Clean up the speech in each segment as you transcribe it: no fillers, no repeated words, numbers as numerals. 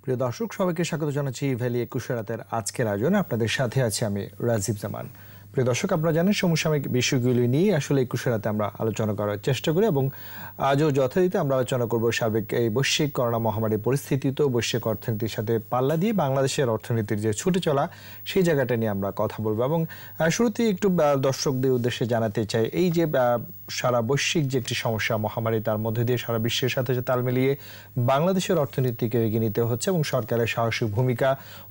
প্রিয় দর্শক, সবাইকে স্বাগত জানাচ্ছি ভ্যালি ২১ রাতের আজকের আয়োজনে। আপনাদের সাথে আছি আমি রাজীব জামান। প্রিয় দর্শক, আপনারা জানেন সমসাময়িক বিষয়গুলি নিয়ে আসলে ২১ রাতে আমরা আলোচনা করার চেষ্টা করি এবং আজও যথারীতি আমরা আলোচনা করব সাবেক এই বৈশ্বিক করোনা মহামারী পরিস্থিতিতে বৈশ্বিক অর্থনীতির সাথে পাল্লা দিয়ে বাংলাদেশের অর্থনীতির যে ছুটে চলা সেই জায়গাটা নিয়ে আমরা কথা বলবো। এবং শুরুতেই একটু দর্শকদের উদ্দেশ্যে জানাতে চাই, এই যে সারা বৈশ্বিক যে একটি সমস্যা মহামারী, তার মধ্যে দিয়ে সারা বিশ্বের সাথে যে তাল মিলিয়ে বাংলাদেশের অর্থনীতিকে এগিয়ে নিতে হচ্ছে এবং সরকারের সাহসী ভূমিকা,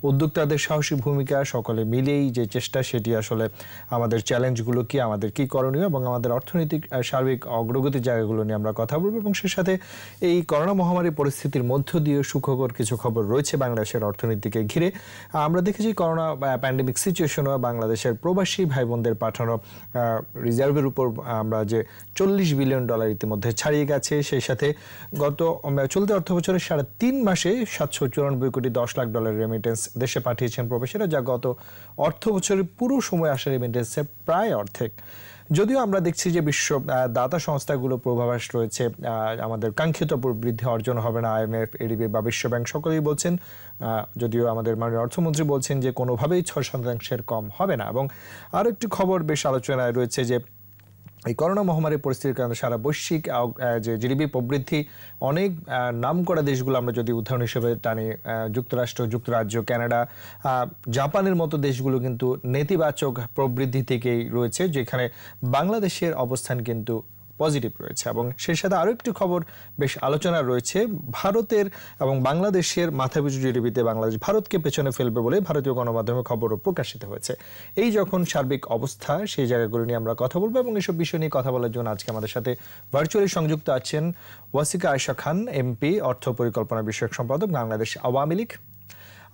উদ্যোক্তাদের সাহসী ভূমিকা, সকলে মিলেই যে চেষ্টা, সেটি আসলে আমাদের চ্যালেঞ্জগুলো কি, আমাদের কি করণীয় এবং আমাদের অর্থনৈতিক সার্বিক অগ্রগতির জায়গাগুলো নিয়ে আমরা কথা বলবো। এবং সে সাথে এই করোনা মহামারী পরিস্থিতির মধ্য দিয়ে সুখবর কিছু খবর রয়েছে বাংলাদেশের অর্থনীতিকে ঘিরে। আমরা দেখেছি করোনা প্যান্ডেমিক সিচুয়েশনও বাংলাদেশের প্রবাসী ভাই বোনদের পাঠানো রিজার্ভের উপর আমরা যে $40 বিলিয়ন ইতিমধ্যে ছাড়িয়ে গেছে। সেই সাথে গত চলতি অর্থ বছরের ৩.৫ মাসে $৭৯৪ কোটি $10 লাখ রেমিটেন্স দেশে পাঠিয়েছেন প্রবাসীরা, যা গত অর্থ বছরের পুরো সময় আসা রেমিটেন্সের প্রায় অর্ধেক। যদিও আমরা দেখছি যে বিশ্ব দাতা সংস্থাগুলো পূর্বাভাস রয়েছে আমাদের কাঙ্ক্ষিত বৃদ্ধি অর্জন হবে না। IMF, ADB বা বিশ্বব্যাংক সকলেই বলছেন, যদিও আমাদের মাননীয় অর্থমন্ত্রী বলছেন যে কোনোভাবেই 6% কম হবে না। এবং আরও একটি খবর বেশ আলোচনায় রয়েছে যে এই করোনা মহামারীর পরিস্থিতির কারণে সারা বৈশ্বিক যে জিডিপি প্রবৃদ্ধি, অনেক নাম করা দেশগুলো আমরা যদি উদাহরণ হিসেবে টানি, যুক্তরাষ্ট্র, যুক্তরাজ্য, কানাডা, জাপানের মতো দেশগুলো কিন্তু নেতিবাচক প্রবৃদ্ধি থেকেই রয়েছে, যেখানে বাংলাদেশের অবস্থান কিন্তু পজিটিভ রয়েছে। এবং সেই সাথে আরও একটি খবর বেশ আলোচনা রয়েছে, ভারতের এবং বাংলাদেশের মাথাপিছু জিডিপিতে বাংলাদেশ ভারতকে পেছনে ফেলবে বলে ভারতীয় গণমাধ্যমে খবরও প্রকাশিত হয়েছে। এই যখন সার্বিক অবস্থা, সেই জায়গাগুলো নিয়ে আমরা কথা বলবো এবং এসব বিষয় নিয়ে কথা বলার জন্য আজকে আমাদের সাথে ভার্চুয়ালি সংযুক্ত আছেন ওয়াসিকা আয়েশা খান, MP, অর্থ পরিকল্পনা বিষয়ক সম্পাদক, বাংলাদেশ আওয়ামী লীগ।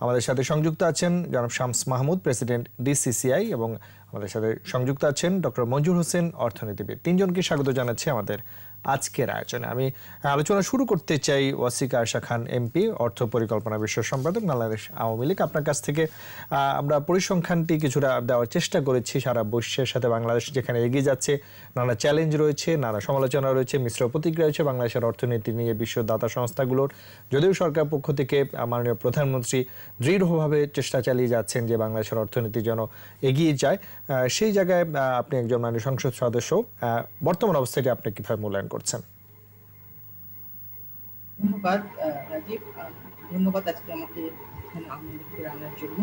আমাদের সাথে সংযুক্ত আছেন জনাব শামস মাহমুদ, প্রেসিডেন্ট, DCCI, এবং আমাদের সাথে সংযুক্ত আছেন ডক্টর মঞ্জুর হোসেন, অর্থনীতিবিদ। তিনজনকে স্বাগত জানাচ্ছি আমাদের আজকের আয়োজনে। আমি আলোচনা শুরু করতে চাই ওয়াসিকা আয়েশা খান, MP, অর্থ পরিকল্পনা বিষয়ক সম্পাদক, বাংলাদেশ আওয়ামী লীগ। আপনার কাছ থেকে আমরা পরিসংখ্যানটি কিছুটা দেওয়ার চেষ্টা করেছি। সারা বিশ্বের সাথে বাংলাদেশ যেখানে এগিয়ে যাচ্ছে, নানা চ্যালেঞ্জ রয়েছে, নানা সমালোচনা রয়েছে, মিশ্র প্রতিক্রিয়া রয়েছে বাংলাদেশের অর্থনীতি নিয়ে বিশ্ব দাতা সংস্থাগুলোর। যদিও সরকার পক্ষ থেকে মাননীয় প্রধানমন্ত্রী দৃঢ়ভাবে চেষ্টা চালিয়ে যাচ্ছেন যে বাংলাদেশের অর্থনীতি যেন এগিয়ে যায়, সেই জায়গায় আপনি একজন মাননীয় সংসদ সদস্য, বর্তমান অবস্থাটি আপনি কিভাবে মূল্যায়ন করছেন? ধন্যবাদ রাজীব, ধন্যবাদ আজকে আমাকে এখানে আমন্ত্রণ করে আনার জন্য।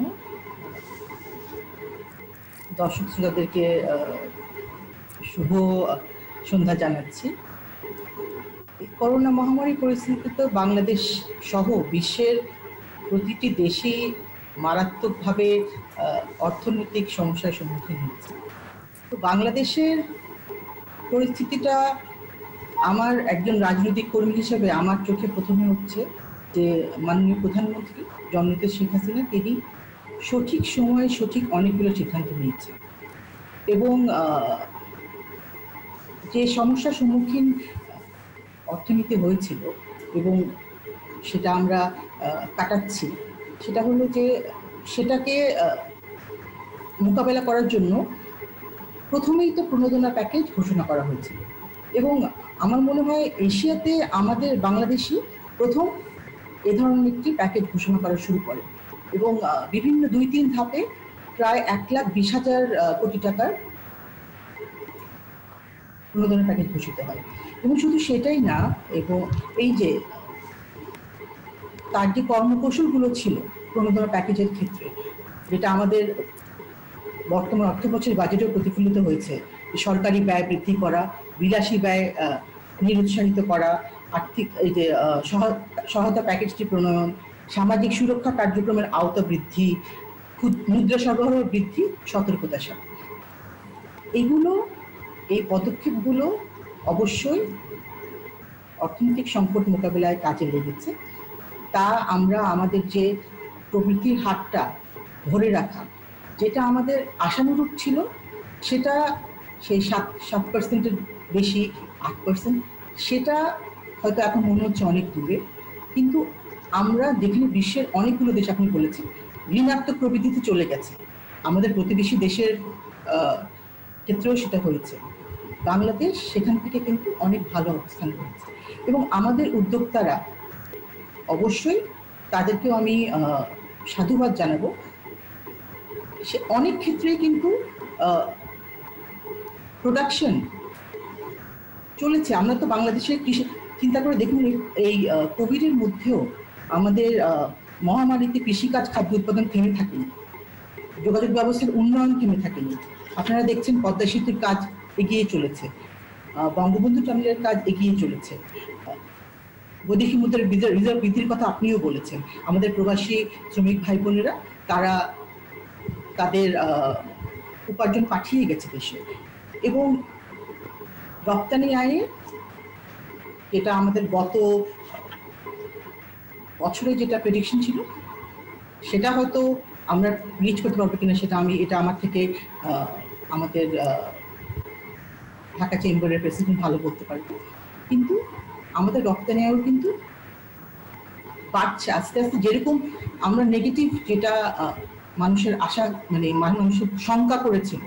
দর্শক শ্রোতাদেরকে শুভ সন্ধ্যা জানাচ্ছি। করোনা মহামারী পরিস্থিতিতে বাংলাদেশ সহ বিশ্বের প্রতিটি দেশই মারাত্মকভাবে অর্থনৈতিক সমস্যার সম্মুখীন হচ্ছে। তো বাংলাদেশের পরিস্থিতিটা আমার একজন রাজনৈতিক কর্মী হিসেবে আমার চোখে প্রথমে হচ্ছে যে মাননীয় প্রধানমন্ত্রী জননেত্রী শেখ হাসিনা, তিনি সঠিক সময়ে সঠিক অনেকগুলো সিদ্ধান্ত নিয়েছে এবং যে সমস্যার সম্মুখীন অর্থনীতি হয়েছিল এবং সেটা আমরা কাটাচ্ছি, সেটা হলো যে সেটাকে মোকাবেলা করার জন্য প্রথমেই তো প্রণোদনা প্যাকেজ ঘোষণা করা হয়েছিল এবং আমার মনে হয় এশিয়াতে আমাদের বাংলাদেশই প্রথম এ ধরনের একটি প্যাকেজ ঘোষণা করা শুরু করে এবং বিভিন্ন ২-৩ ধাপে প্রায় ১,২০,০০০ কোটি টাকার প্রণোদনা প্যাকেজ ঘোষিত হয়। এবং শুধু সেটাই না, এবং এই যে তার যে কর্মকৌশলগুলো ছিল প্রণোদনা প্যাকেজের ক্ষেত্রে, যেটা আমাদের বর্তমান অর্থ বছরের বাজেটেও প্রতিফলিত হয়েছে, সরকারি ব্যয় বৃদ্ধি করা, বিলাসী ব্যয় নিরুৎসাহিত করা, আর্থিক এই যে সহায়তা প্যাকেজটি প্রণয়ন, সামাজিক সুরক্ষা কার্যক্রমের আওতা বৃদ্ধি, মুদ্রা সরবরাহ বৃদ্ধি, সতর্কতার সাথে এই পদক্ষেপগুলো অবশ্যই অর্থনৈতিক সংকট মোকাবিলায় কাজে লেগেছে। তা আমরা আমাদের যে প্রবৃদ্ধির হারটা ধরে রাখা, যেটা আমাদের আশানুরূপ ছিল, সেটা সেই 7% বেশি, 8%, সেটা হয়তো এখন মনে হচ্ছে অনেক দূরে, কিন্তু আমরা যেখানে বিশ্বের অনেকগুলো দেশ, আপনি বলেছেন, ঋণাত্মক প্রবৃদ্ধিতে চলে গেছে, আমাদের প্রতিবেশী দেশের ক্ষেত্রেও সেটা হয়েছে, বাংলাদেশ সেখান থেকে কিন্তু অনেক ভালো অবস্থান করেছে এবং আমাদের উদ্যোক্তারা অবশ্যই তাদেরকেও আমি সাধুবাদ জানাবো। সে অনেক ক্ষেত্রেই কিন্তু প্রোডাকশন চলেছে। আমরা তো বাংলাদেশের কৃষি চিন্তা করে দেখুন, এই কোভিডের মধ্যেও আমাদের মহামারীতে কৃষিকাজ, খাদ্য উৎপাদন থেমে থাকেনি, যোগাযোগ ব্যবস্থার উন্নয়ন থেমে থাকেনি। আপনারা দেখছেন পদ্মা সেতুর কাজ এগিয়ে চলেছে, বঙ্গবন্ধু টার্মিনালের কাজ এগিয়ে চলেছে, বৈদেশিক মুদ্রার রিজার্ভ বৃদ্ধির কথা আপনিও বলেছেন। আমাদের প্রবাসী শ্রমিক ভাই বোনেরা তারা তাদের উপার্জন পাঠিয়ে গেছে দেশে। এবং রপ্তানি আয়ে, এটা আমাদের গত বছরে যেটা প্রেডিকশন ছিল সেটা হয়তো আমরা রিচ করতে পারবো কিনা সেটা এটা আমার থেকে আমাদের ঢাকা চেম্বারের প্রেসিডেন্ট ভালো বলতে পারবে। কিন্তু আমাদের রপ্তানি আয়ও কিন্তু বাড়ছে আস্তে আস্তে। যেরকম আমরা নেগেটিভ যেটা মানুষের আশা, মানে মানুষের শঙ্কা করেছিল,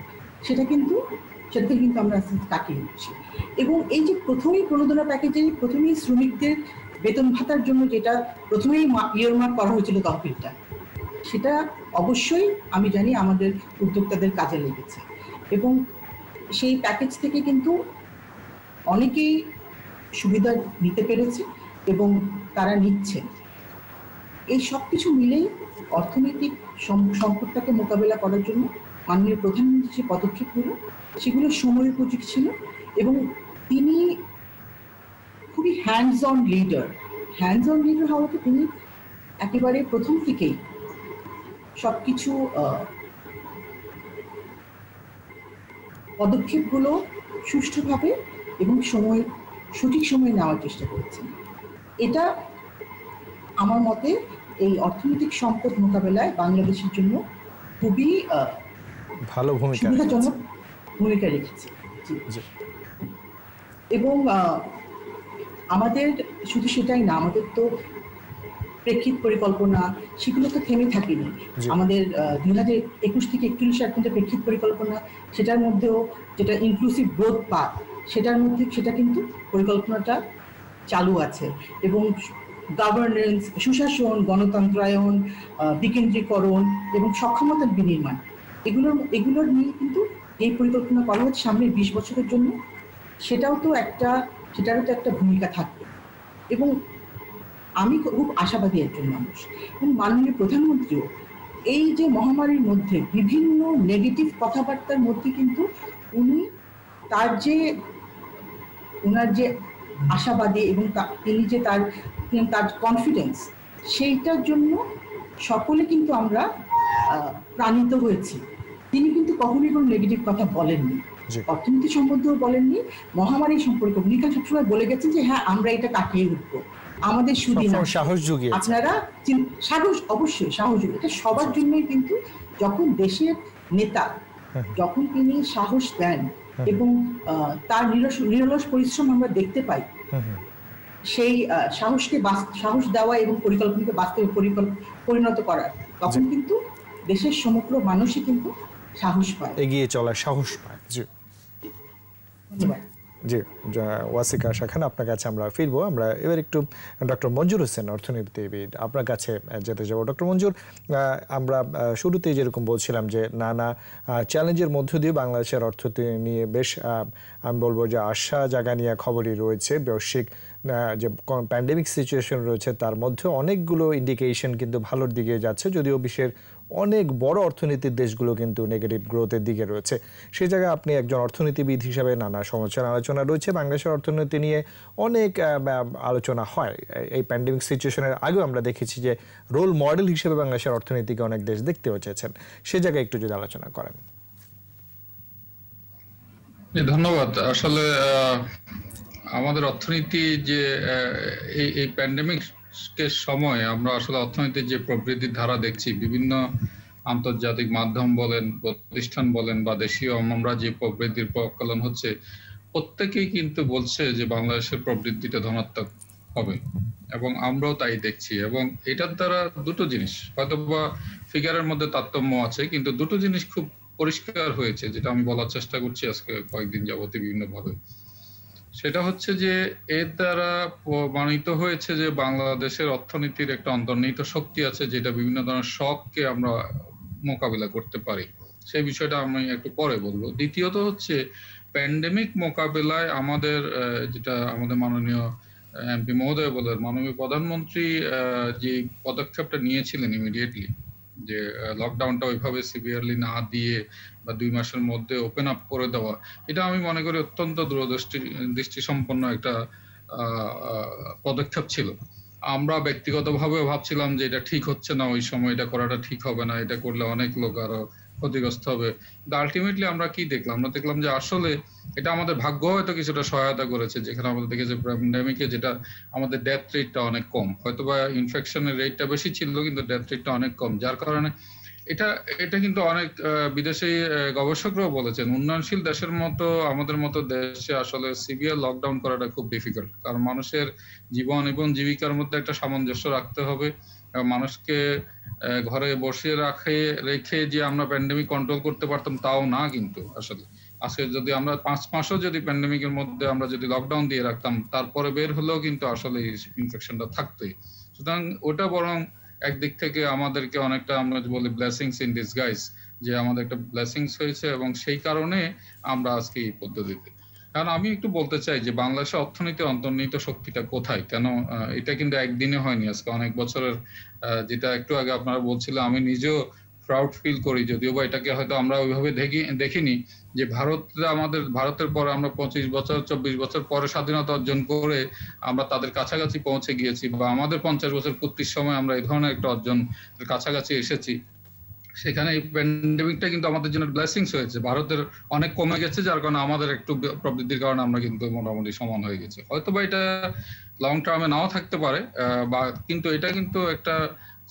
সেটা কিন্তু আমরা আস্তে আস্তে কাটিয়ে নিচ্ছি। এবং এই যে প্রথমেই প্রণোদনা প্যাকেজে প্রথমেই শ্রমিকদের বেতন ভাতার জন্য যেটা প্রথমেই ইয়রমার্ক করা হয়েছিল তহবিলটা, সেটা অবশ্যই আমি জানি আমাদের উদ্যোক্তাদের কাজে লেগেছে। এবং সেই প্যাকেজ থেকে কিন্তু অনেকেই সুবিধা নিতে পেরেছে এবং তারা নিচ্ছে। এই সব কিছু মিলেই অর্থনৈতিক সংকটটাকে মোকাবেলা করার জন্য মাননীয় প্রধানমন্ত্রী যে পদক্ষেপগুলো, সেগুলো সময়োপযোগী ছিল। এবং তিনি খুবই হ্যান্ডস অন লিডার হওয়াতে তিনি একেবারে প্রথম থেকেই সবকিছু পদক্ষেপগুলো সুষ্ঠুভাবে এবং সঠিক সময়ে নেওয়ার চেষ্টা করেছেন। এটা আমার মতে এই অর্থনৈতিক সংকট মোকাবেলায় বাংলাদেশের জন্য খুবই ভালো সুবিধাজনক ভূমিকা রেখেছে। এবং আমাদের শুধু সেটাই না, আমাদের তো প্রেক্ষিত পরিকল্পনা সেগুলো তো থেমে থাকেনি। আমাদের 2021 থেকে 41 সাল পর্যন্ত প্রেক্ষিত পরিকল্পনা, সেটার মধ্যেও যেটা ইনক্লুসিভ গ্রোথ পাথ, সেটা কিন্তু পরিকল্পনাটা চালু আছে। এবং গভর্নেন্স, সুশাসন, গণতন্ত্রায়ন, বিকেন্দ্রীকরণ এবং সক্ষমতার বিনির্মাণ, এগুলোর নিয়ে কিন্তু এই পরিকল্পনা করা হচ্ছে সামনের 20 বছরের জন্য। সেটারও তো একটা ভূমিকা থাকবে। এবং আমি খুব আশাবাদী একজন মানুষ। এবং মাননীয় প্রধানমন্ত্রীও এই যে মহামারীর মধ্যে বিভিন্ন নেগেটিভ কথাবার্তার মধ্যে কিন্তু ওনার যে আশাবাদী এবং তিনি যে তার কনফিডেন্স, সেইটার জন্য সকলে কিন্তু আমরা প্রাণিত হয়েছি। তিনি কিন্তু কখনোই কোনো নেগেটিভ কথা বলেননি, অর্থনীতি সম্বন্ধেও বলেননি, মহামারী সম্পর্কে উনি সবসময় বলে গেছেন যে হ্যাঁ, আমরা এটা কাটিয়ে উঠবো, আমাদের সুদিন সাহস জুগিয়েছে। আপনারা সাহস, অবশ্যই সাহস জুগিয়ে, এটা সবার জন্যই। কিন্তু যখন দেশের নেতা, যখন তিনি সাহস দেন এবং তার নিরলস পরিশ্রম আমরা দেখতে পাই, সেই সাহস দেওয়া এবং পরিকল্পনাকে বাস্তবে পরিণত করার, তখন কিন্তু দেশের সমগ্র মানুষই কিন্তু সাহস পায়, এগিয়ে চলার সাহস পায়। জি, ধন্যবাদ। জি, ওয়াসিকা আশা খান, আপনার কাছে আমরা ফিরবো। আমরা এবার একটু ডক্টর মঞ্জুর হোসেন, অর্থনীতিবিদ, আপনার কাছে যেতে যাবো। ডক্টর মঞ্জুর, আমরা শুরুতেই যেরকম বলছিলাম যে নানা চ্যালেঞ্জের মধ্য দিয়ে বাংলাদেশের অর্থনীতি নিয়ে বেশ আমি বলবো যে আশা জাগা নিয়ে খবরই রয়েছে। বৈশ্বিক যে প্যান্ডেমিক সিচুয়েশন রয়েছে তার মধ্যে অনেকগুলো ইন্ডিকেশন কিন্তু ভালোর দিকে যাচ্ছে, যদিও বিশ্বের অনেক বড় অর্থনীতির দেশগুলো কিন্তু নেগেটিভ গ্রোথের দিকে রয়েছে। সেই জায়গায় আপনি একজন অর্থনীতিবিদ হিসাবে নানা সমালোচনা আলোচনা রয়েছে, বাংলাদেশের অর্থনীতি নিয়ে অনেক আলোচনা হয়। এই প্যান্ডেমিক সিচুয়েশনের আগেও আমরা দেখেছি যে রোল মডেল হিসেবে বাংলাদেশের অর্থনীতিকে অনেক দেশ দেখতেও চেয়েছেন। সে জায়গায় একটু যদি আলোচনা করেন। ধন্যবাদ। আসলে আমাদের অর্থনীতি যে এই প্যান্ডেমিকের সময় আমরা আসলে অর্থনীতির যে প্রবৃদ্ধির ধারা দেখছি, বিভিন্ন আন্তর্জাতিক মাধ্যম বলেন, প্রতিষ্ঠান বলেন বা দেশীয় আমরা যে প্রবৃদ্ধির প্রকলন হচ্ছে, প্রত্যেকেই কিন্তু বলছে যে বাংলাদেশের প্রবৃদ্ধিটা ধনাত্মক হবে এবং আমরাও তাই দেখছি। এবং এটার দ্বারা দুটো জিনিস, হয়তো বা ফিগারের মধ্যে তারতম্য আছে, কিন্তু দুটো জিনিস খুব পরিষ্কার হয়েছে, যেটা আমি বলার চেষ্টা করছি আজকে কয়েকদিন যাবতীয় বিভিন্ন ভাবে। সেটা হচ্ছে যে এর দ্বারা প্রমাণিত হয়েছে যে বাংলাদেশের অর্থনীতির একটা অন্তর্নিহিত শক্তি আছে, যেটা বিভিন্ন ধরনের শককে আমরা মোকাবিলা করতে পারি। সেই বিষয়টা আমি একটু পরে বলবো। দ্বিতীয়ত হচ্ছে প্যান্ডেমিক মোকাবিলায় আমাদের যেটা আমাদের মাননীয় এমপি মহোদয় বলেন, মাননীয় প্রধানমন্ত্রী যে পদক্ষেপটা নিয়েছিলেন ইমিডিয়েটলি, যে লকডাউনটা ওইভাবে সিভিয়ারলি না দিয়ে বা 2 মাসের মধ্যে ওপেন আপ করে দেওয়া, এটা আমি মনে করি অত্যন্ত দৃষ্টি সম্পন্ন একটা পদক্ষেপ ছিল। আমরা ব্যক্তিগতভাবে ভাবছিলাম যে এটা ঠিক হচ্ছে না, ওই সময় এটা করাটা ঠিক হবে না, এটা করলে অনেক লোক আরো ক্ষতিগ্রস্ত হবে। আলটিমেটলি আমরা কি দেখলাম? আমরা দেখলাম যে আসলে এটা আমাদের ভাগ্য হয়তো কিছুটা সহায়তা করেছে, যেখানে আমাদের দেখেছে প্যান্ডেমিকে যেটা আমাদের ডেথ রেটটা অনেক কম, হয়তোবা ইনফেকশনের রেটটা বেশি ছিল কিন্তু ডেথ রেটটা অনেক কম, যার কারণে এটা এটা কিন্তু অনেক বিদেশি গবেষকরাও বলেছেন উন্নয়নশীল দেশের মতো আমাদের মতো দেশে আসলে সিভিয়ার লকডাউন করাটা খুব ডিফিকাল্ট, কারণ মানুষের জীবন এবং জীবিকার মধ্যে একটা সামঞ্জস্য রাখতে হবে। মানুষকে ঘরে বসিয়ে রেখে যে আমরা প্যান্ডেমিক কন্ট্রোল করতে পারতাম তাও না, কিন্তু আসলে আজকে যদি আমরা 5 মাসও যদি প্যান্ডেমিকের মধ্যে আমরা যদি লকডাউন দিয়ে রাখতাম, তারপরে বের হলেও কিন্তু আসলে ইনফেকশনটা থাকতোই। সুতরাং ওটা বরং একদিক থেকে আমাদেরকে অনেকটা আমরা বলি ব্লেসিংস ইন ডিসগাইজ, যে আমাদের একটা ব্লেসিংস হয়েছে এবং সেই কারণে আমরা আজকে এই পদ্ধতিতে। কারণ আমি একটু বলতে চাই যে বাংলাদেশের অর্থনীতি অন্তর্নিহিত শক্তিটা কোথায়, কেন এটা কিন্তু একদিনে হয়নি, আজকে অনেক বছরের, যেটা একটু আগে আপনারা বলছিলেন, আমি নিজেও প্রাউড ফিল করি, যদিও বা এটাকে হয়তো আমরা ওইভাবে দেখিনি যে ভারতের পরে আমরা 25 বছর 24 বছর পরে স্বাধীনতা অর্জন করে আমরা তাদের কাছাকাছি পৌঁছে গিয়েছি, বা আমাদের 50 বছর পূর্তির সময় আমরা এই ধরনের একটা অর্জন কাছাকাছি এসেছি। সেখানে এই প্যান্ডেমিকটা কিন্তু আমাদের জন্য ব্লেসিংস হয়েছে। ভারতের অনেক কমে গেছে, যার কারণে আমাদের একটু প্রবৃদ্ধির কারণে আমরা কিন্তু মোটামুটি সমান হয়ে গেছে। হয়তো বা এটা লং টার্মে নাও থাকতে পারে, বা কিন্তু এটা কিন্তু একটা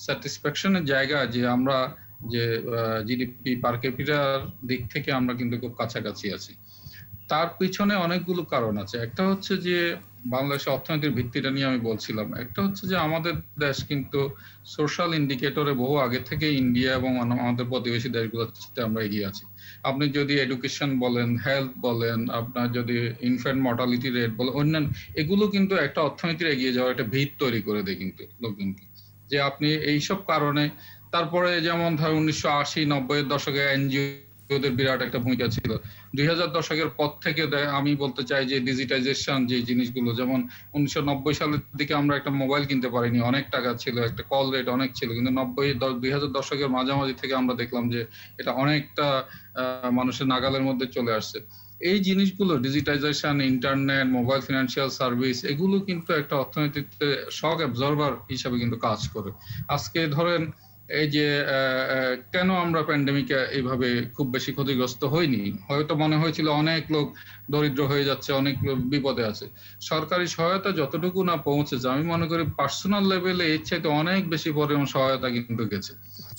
স্যাটিসফ্যাকশনের জায়গা যে আমরা যে জিডিপি পার ক্যাপিটার দিক থেকে আমরা কিন্তু খুব কাছাকাছি আছি। তার পিছনে অনেকগুলো কারণ আছে। একটা হচ্ছে যে বাংলাদেশের অর্থনীতির ভিত্তিটা নিয়ে আমি বলছিলাম। একটা হচ্ছে যে আমাদের দেশ কিন্তু সোশ্যাল ইন্ডিকেটরে বহু আগে থেকে ইন্ডিয়া এবং আমাদের প্রতিবেশী দেশগুলোর সাথে আমরা এগিয়ে আছি। আপনি যদি এডুকেশন বলেন, হেলথ বলেন, আপনার যদি ইনফ্যান্ট মর্টালিটি রেট বলেন, অন্যান্য, এগুলো কিন্তু একটা অর্থনীতির এগিয়ে যাওয়ার একটা ভিত তৈরি করে দেয় কিন্তু লোকজনকে, যে আপনি এইসব কারণে। তারপরে যেমন ধর 1980-90 এর দশকে এনজিও ওদের বিরাট একটা ভূমিকা ছিল। 2000 দশকের পর থেকে আমি বলতে চাই যে ডিজিটাইজেশন যে জিনিসগুলো, যেমন 1990 সালের দিকে আমরা একটা মোবাইল কিনতে পারিনি, অনেক টাকা ছিল, একটা কল রেট অনেক ছিল, কিন্তু 2000 দশকের মাঝামাঝি থেকে আমরা দেখলাম যে এটা অনেকটা মানুষের নাগালের মধ্যে চলে আসছে। এই জিনিসগুলো digitisation, internet, mobile financial service, এগুলো কিন্তু একটা অর্থনীতিতে শক অ্যাবজর্বার হিসাবে কিন্তু কাজ করে। আজকে ধরেন এই যে কেন আমরা প্যান্ডেমিকে এইভাবে খুব বেশি ক্ষতিগ্রস্ত হইনি, হয়তো মনে হয়েছিল অনেক লোক দরিদ্র হয়ে যাচ্ছে, অনেক লোক বিপদে আছে। সরকারি সহায়তা যতটুকু না পৌঁছেছে, আমি মনে করি পার্সোনাল লেভেলে এর চাইতে অনেক বেশি পরিমাণ সহায়তা কিন্তু গেছে।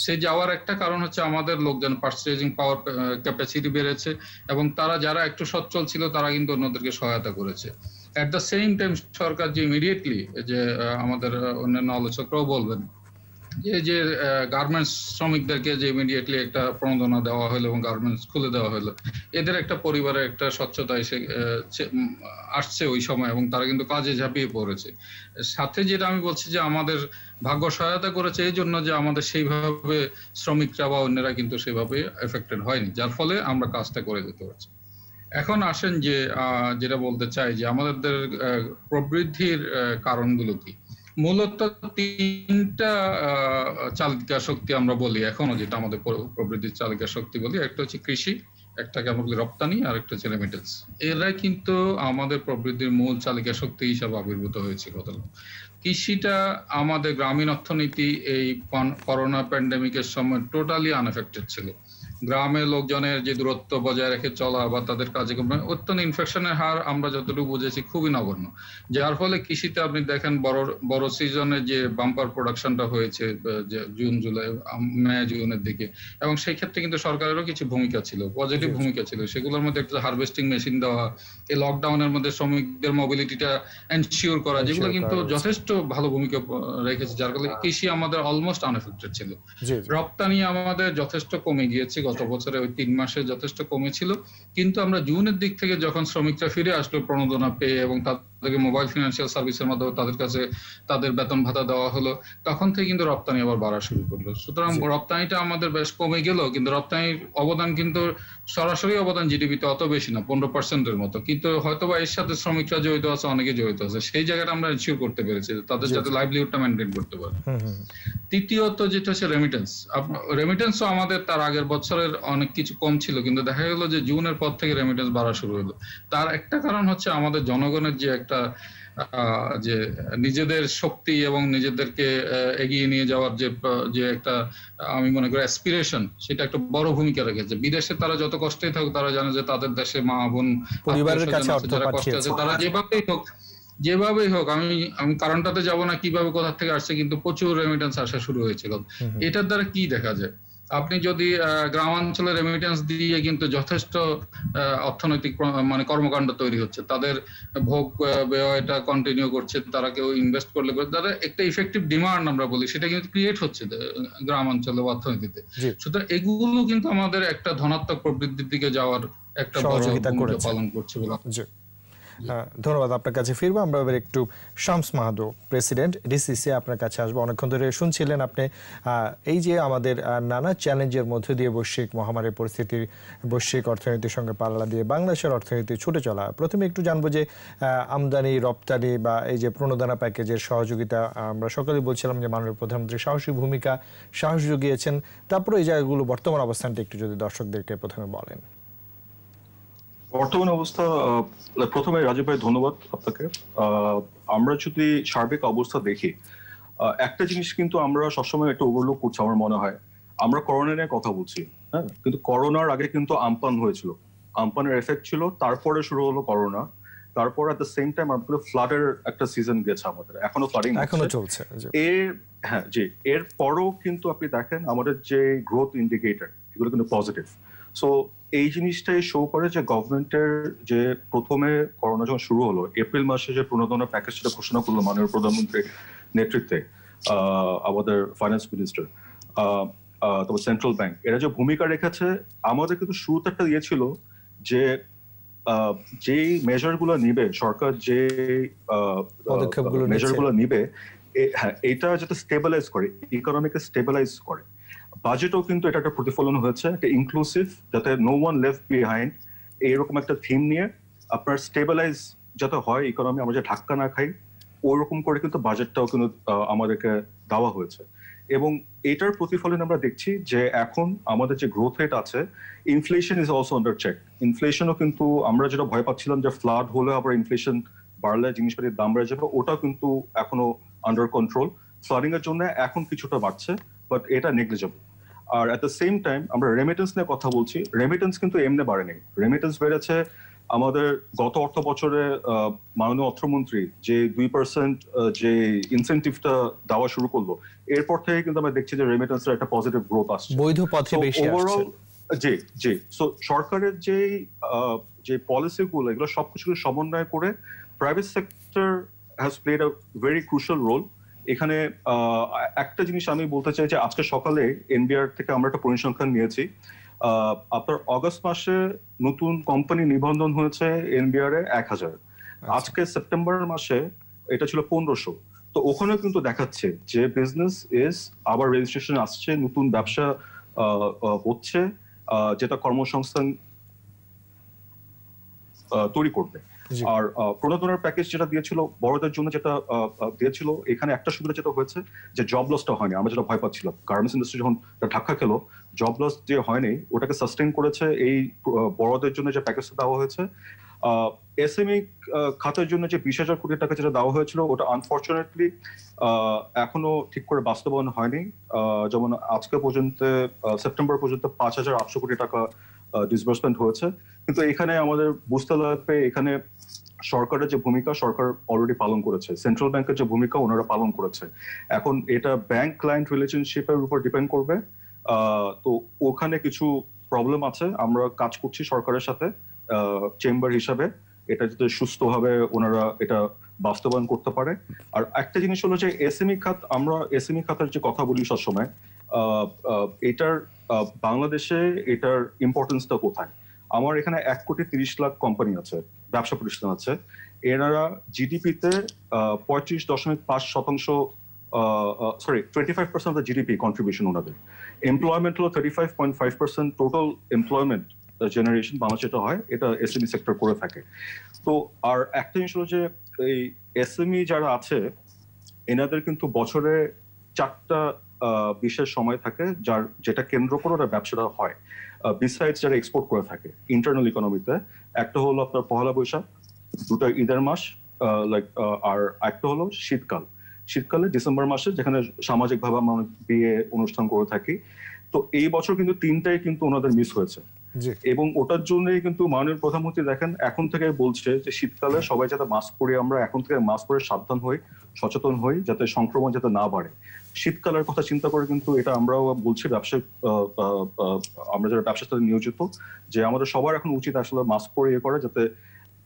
সেই যাওয়ার একটা কারণ হচ্ছে আমাদের লোকজন পারচেজিং পাওয়ার ক্যাপাসিটি বেড়েছে, এবং তারা যারা একটু সচ্ছল ছিল তারা কিন্তু অন্যদেরকে সহায়তা করেছে। এট দ্য সেম টাইম সরকার যে ইমিডিয়েটলি, যে আমাদের অন্যান্য আলোচকরাও বলবেন, যে গার্মেন্টস শ্রমিকদেরকে যে ইমিডিয়েটলি একটা প্রণোদনা দেওয়া হলো এবং গার্মেন্টস খুলে দেওয়া হলো, এদের একটা পরিবারের একটা স্বচ্ছতা এসে আসছে ওই সময়, এবং তারা কিন্তু কাজে ঝাঁপিয়ে পড়েছে। সাথে যেটা আমি বলছি যে আমাদের ভাগ্য সহায়তা করেছে এই জন্য যে আমাদের সেইভাবে শ্রমিকরা বা অন্যরা কিন্তু সেভাবে এফেক্টেড হয়নি, যার ফলে আমরা কাজটা করে যেতে পারছি। এখন আসেন যে যেটা বলতে চাই যে আমাদের প্রবৃদ্ধির কারণগুলো কি। মূলত 3টা চালিকা শক্তি আমরা বলি এখনো, যেটা আমাদের প্রবৃদ্ধির চালিকা শক্তি বলি। একটা হচ্ছে কৃষি, একটাকে আমরা বলি রপ্তানি, আর একটা হচ্ছে রেমিটেন্স। এরাই কিন্তু আমাদের প্রবৃদ্ধির মূল চালিকা শক্তি হিসাবে আবির্ভূত হয়েছে। কৃষিটা আমাদের গ্রামীণ অর্থনীতি এই করোনা প্যান্ডেমিকের সময় টোটালি আনএফেক্টেড ছিল। গ্রামের লোকজনের যে দূরত্ব বজায় রেখে চলা বা তাদের কাজকর্ম, অত্যন্ত ইনফেকশনের হার আমরা যতটুকু বুঝেছি খুবই নগণ্য, যার ফলে কৃষিতে আপনি দেখেন বড় সিজনে যে বাম্পার প্রোডাকশনটা হয়েছে জুন জুলাই মে জুনের দিকে, এবং সেই ক্ষেত্রে কিন্তু সরকারেরও কিছু ভূমিকা ছিল, পজিটিভ ভূমিকা ছিল। সেগুলোর মধ্যে একটা হারভেস্টিং মেশিন দেওয়া, এই লকডাউনের মধ্যে শ্রমিকদের মোবিলিটিটা এনশিওর করা, যেগুলো কিন্তু যথেষ্ট ভালো ভূমিকা রেখেছে, যার ফলে কৃষি আমাদের অলমোস্ট আনএফেক্টেড ছিল। রপ্তানি আমাদের যথেষ্ট কমে গিয়েছে গত বছরে ওই 3 মাসে যথেষ্ট কমেছিল, কিন্তু আমরা জুনের দিক থেকে যখন শ্রমিকরা ফিরে আসলো প্রণোদনা পেয়ে এবং তাদেরকে মোবাইল ফিনান্সিয়াল সার্ভিসের মাধ্যমে তাদের কাছে তাদের বেতন ভাতা দেওয়া হলো, তখন থেকে কিন্তু রপ্তানি আবার বাড়া শুরু করলো। সুতরাং রপ্তানিটা আমাদের বেশ কমে গেল, কিন্তু রপ্তানির অবদান কিন্তু সরাসরি অবদান জিডিপিতে অত বেশি না, 15%-এর মতো, কিন্তু হয়তোবা এর সাথে শ্রমিকরা জড়িত আছে, অনেকে জড়িত আছে, সেই জায়গাটা আমরা ইনশিওর করতে পেরেছি তাদের যাতে লাইভলিহুডটা মেনটেন করতে পারে। তৃতীয়ত যেটা হচ্ছে রেমিটেন্স। রেমিটেন্সও আমাদের তার আগের বছরের অনেক কিছু কম ছিল, কিন্তু দেখা গেল যে জুনের পর থেকে রেমিটেন্স বাড়া শুরু হলো। তার একটা কারণ হচ্ছে আমাদের জনগণের যে একটা যে নিজেদের শক্তি এবং নিজেদেরকে এগিয়ে নিয়ে যাওয়ার যে একটা আমি মনে করি অ্যাসপিরেশন, সেটা একটা বড় ভূমিকা রেখেছে। বিদেশে তারা যত কষ্টেই থাকুক, তারা জানে যে তাদের দেশে মা বোন পরিবারের কাছে অর্থ যারা কষ্টে পাঠিয়েছে, আছে, তারা যেভাবেই হোক আমি কারণটাতে যাব না কিভাবে কোথা থেকে আসছে, কিন্তু প্রচুর রেমিটেন্স আসা শুরু হয়েছিল। এটার দ্বারা কি দেখা যায়, আপনি যদি গ্রামাঞ্চলে রেমিটেন্স দিয়ে কিন্তু যথেষ্ট অর্থনৈতিক মানে কর্মকাণ্ড তৈরি হচ্ছে, তাদের ভোগ ব্যয় এটা কন্টিনিউ করছে, তারা কেউ ইনভেস্ট করলে তারা একটা ইফেক্টিভ ডিমান্ড আমরা বলি, সেটা কিন্তু ক্রিয়েট হচ্ছে গ্রামাঞ্চলে অর্থনীতিতে। সুতরাং এগুলো কিন্তু আমাদের একটা ধনাত্মক প্রবৃদ্ধির দিকে যাওয়ার একটা বড় ভূমিকা পালন করছে বলে। ধন্যবাদ। আপনার কাছে ফিরবো আমরা এবার একটু। শামস মাহাদো, প্রেসিডেন্ট ডিসিসি, আপনার কাছে আসবো। অনেকক্ষণ ধরে শুনছিলেন আপনি এই যে আমাদের নানা চ্যালেঞ্জের মধ্যে দিয়ে বৈশ্বিক মহামারীর পরিস্থিতির, বৈশ্বিক অর্থনীতির সঙ্গে পাল্লা দিয়ে বাংলাদেশের অর্থনীতি ছুটে চলা। প্রথমে একটু জানবো যে আমদানি রপ্তানি বা এই যে প্রণোদনা প্যাকেজের সহযোগিতা, আমরা সকলেই বলছিলাম যে মাননীয় প্রধানমন্ত্রী সাহসী ভূমিকা, সাহস জুগিয়েছেন। তারপরে এই জায়গাগুলো বর্তমান অবস্থানটা একটু যদি দর্শকদেরকে প্রথমে বলেন। বর্তমান অবস্থা, প্রথমে রাজীব ভাই ধন্যবাদ আপনাকে। আমরা যদি সার্বিক অবস্থা দেখি, একটা জিনিস কিন্তু আমরা সবসময় একটু ওভারলুক করছি আমার মনে হয়। আমরা করোনা নিয়ে কথা বলছি, হ্যাঁ, কিন্তু করোনার আগে কিন্তু আমপান হয়েছিল, আমপানের এফেক্ট ছিল, তারপরে শুরু হলো করোনা, তারপর এট দ্য সেম টাইম আমাদের ফ্লাডের একটা সিজন গেছে, আমাদের এখনো ফ্লাডিং এখনো চলছে। হ্যাঁ জি, এর পরও কিন্তু আপনি দেখেন আমাদের যে গ্রোথ ইন্ডিকেটর, এগুলো কিন্তু পজিটিভ। সো এই জিনিসটাই শো করে যে গভর্নমেন্টের যে প্রথমে করোনা যখন শুরু হলো, এপ্রিল মাসে যে প্রণোদনা প্যাকেজটা ঘোষণা করলো মাননীয় প্রধানমন্ত্রীর নেতৃত্বে, আমাদের ফাইন্যান্স মিনিস্টার, তারপর সেন্ট্রাল ব্যাংক, এরা যে ভূমিকা রেখেছে, আমাদের কিন্তু শুরুতে একটা ছিল যে যেই মেজার গুলো নিবে সরকার, যে মেজার গুলো নিবে, হ্যাঁ, এটা যাতে স্টেবিলাইজ করে, ইকোনমিকে স্টেবিলাইজ করে। বাজেটও কিন্তু এটা একটা প্রতিফলন হয়েছে, একটা ইনক্লুসিভ, যাতে নো ওয়ান লেফট বিহাইন্ড, এইরকম একটা থিম নিয়ে আপনার স্টেবিলাইজ যাতে হয় ইকোনমি, আমরা যে ধাক্কা না খাই, ওইরকম করে কিন্তু বাজেটটাও কিন্তু আমাদেরকে দেওয়া হয়েছে। এবং এটার প্রতিফলন আমরা দেখছি যে এখন আমাদের যে গ্রোথ রেট আছে, inflation is also under check. ইনফ্লেশনও কিন্তু আমরা যেটা ভয় পাচ্ছিলাম যে ফ্লাড হলে আবার ইনফ্লেশন বাড়লে জিনিসপাতির দাম বেড়ে যাবে, ওটাও কিন্তু এখনো আন্ডার কন্ট্রোল। ফ্লাডিং এর জন্য এখন কিছুটা বাড়ছে, বাট এটা নেগলিজেবল। আর এট দ্য সেম টাইম আমরা রেমিটেন্স নিয়ে কথা বলছি, রেমিটেন্স কিন্তু এমনি বাড়েনি, রেমিটেন্স বেড়েছে আমাদের গত অর্থ বছরে মাননীয় অর্থমন্ত্রী যে 2% যে ইনসেন্টিভটা দেওয়া শুরু করলো, এরপর থেকে কিন্তু আমরা দেখছি যে রেমিটেন্সের একটা পজিটিভ গ্রোথ আসছে, বৈধ পথে বেশি আসছে। জি জি। সো সরকারের যে পলিসি গুলো, এগুলো সবকিছু সমন্বয় করে private sector has played a very crucial role. এখানে একটা জিনিস আমি বলতে চাই যে আজকে সকালে এনবিআর থেকে আমরা একটা পরিসংখ্যান নিয়েছি। আপনার অগস্ট মাসে নতুন কোম্পানি নিবন্ধন হয়েছে এনবিআর এ 1000, আজকে সেপ্টেম্বর মাসে এটা ছিল 1500। তো ওখানে কিন্তু দেখাচ্ছে যে বিজনেস ইজ আবার রেজিস্ট্রেশন আসছে, নতুন ব্যবসা হচ্ছে, যেটা কর্মসংস্থান তৈরি করবে। আর প্রণোদনার প্যাকেজ যেটা দিয়েছিল বড়দের জন্য, যেটা দিয়েছিল, এখানে একটা সুবিধা যেটা হয়েছে যে জব লসটা হয়নি। আমরা যেটা ভয় পাচ্ছিলাম, গার্মেন্টস ইন্ডাস্ট্রি যখন ধাক্কা খেলো, জব লস যে হয়নি, ওটাকে সাস্টেইন করেছে এই বড়দের জন্য যে প্যাকেজটা দেওয়া হয়েছে। এসএমই খাতের জন্য যে 20,000 কোটি টাকা যেটা দেওয়া হয়েছিল, ওটা আনফরচুনেটলি এখনো ঠিক করে বাস্তবায়ন হয়নি। যেমন আজকে পর্যন্ত, সেপ্টেম্বর পর্যন্ত 5,800 কোটি টাকা ডিসবার্সমেন্ট হয়েছে। কিন্তু এখানে আমাদের বুঝতে লাগবে, এখানে সরকারের যে ভূমিকা, সরকার অলরেডি পালন করেছে, সেন্ট্রাল ব্যাংকের যে ভূমিকা ওনারা পালন করেছে। এখন এটা ব্যাংক ক্লায়েন্ট রিলেশনশিপের উপর ডিপেন্ড করবে। তো ওখানে কিছু প্রবলেম আছে, আমরা কাজ করছি সরকারের সাথে চেম্বার হিসাবে, এটা যাতে সুস্থভাবে ওনারা এটা বাস্তবায়ন করতে পারে। আর একটা জিনিস হলো যে এসএমই খাত, আমরা এসএমই খাতের যে কথা বলি সবসময়, এটার বাংলাদেশে এটার ইম্পর্টেন্সটা কোথায়? আমার এখানে 1,30,00,000 কোম্পানি আছে, ব্যবসা প্রতিষ্ঠান আছে। এনারা জিডিপিতে 35.5%, sorry 25% of the GDP contribution ওনাদের। এমপ্লয়মেন্ট হলো 35.5%, টোটাল এমপ্লয়মেন্ট জেনারেশন বাংলাদেশে যেটা হয় এটা এসএমই সেক্টর করে থাকে। তো আর একটা জিনিস হলো যে এই এসএমই যারা আছে এনাদের কিন্তু বছরে 4টা বিশেষ সময় থাকে যেটা কেন্দ্র করে ওরা ব্যবসাটা হয়। বিসাইডস যারা এক্সপোর্ট করে থাকে ইন্টারনাল ইকোনমিতে, একটা হলো আপনার পহেলা বৈশাখ, দুটো ঈদের মাস, লাইক আর একটা হলো শীতকালে ডিসেম্বর মাসে, যেখানে সামাজিকভাবে আমরা বিয়ে অনুষ্ঠান করে থাকি। তো এই বছর কিন্তু 3টাই কিন্তু ওনাদের মিস হয়েছে, এবং ওটার জন্যই কিন্তু মাননীয় প্রধানমন্ত্রী দেখেন এখন থেকে বলছে যে শীতকালে সবাই যাতে মাস্ক পরে, আমরা এখন থেকে মাস্ক পরে সাবধান হই, সচেতন হই, যাতে সংক্রমণ যাতে না বাড়ে। শীতকালের কথা চিন্তা করে কিন্তু এটা আমরাও বলছি আমরা যারা ব্যবসার সাথে নিয়োজিত, যে আমাদের সবার এখন উচিত আসলে মাস্ক পরে করা, যাতে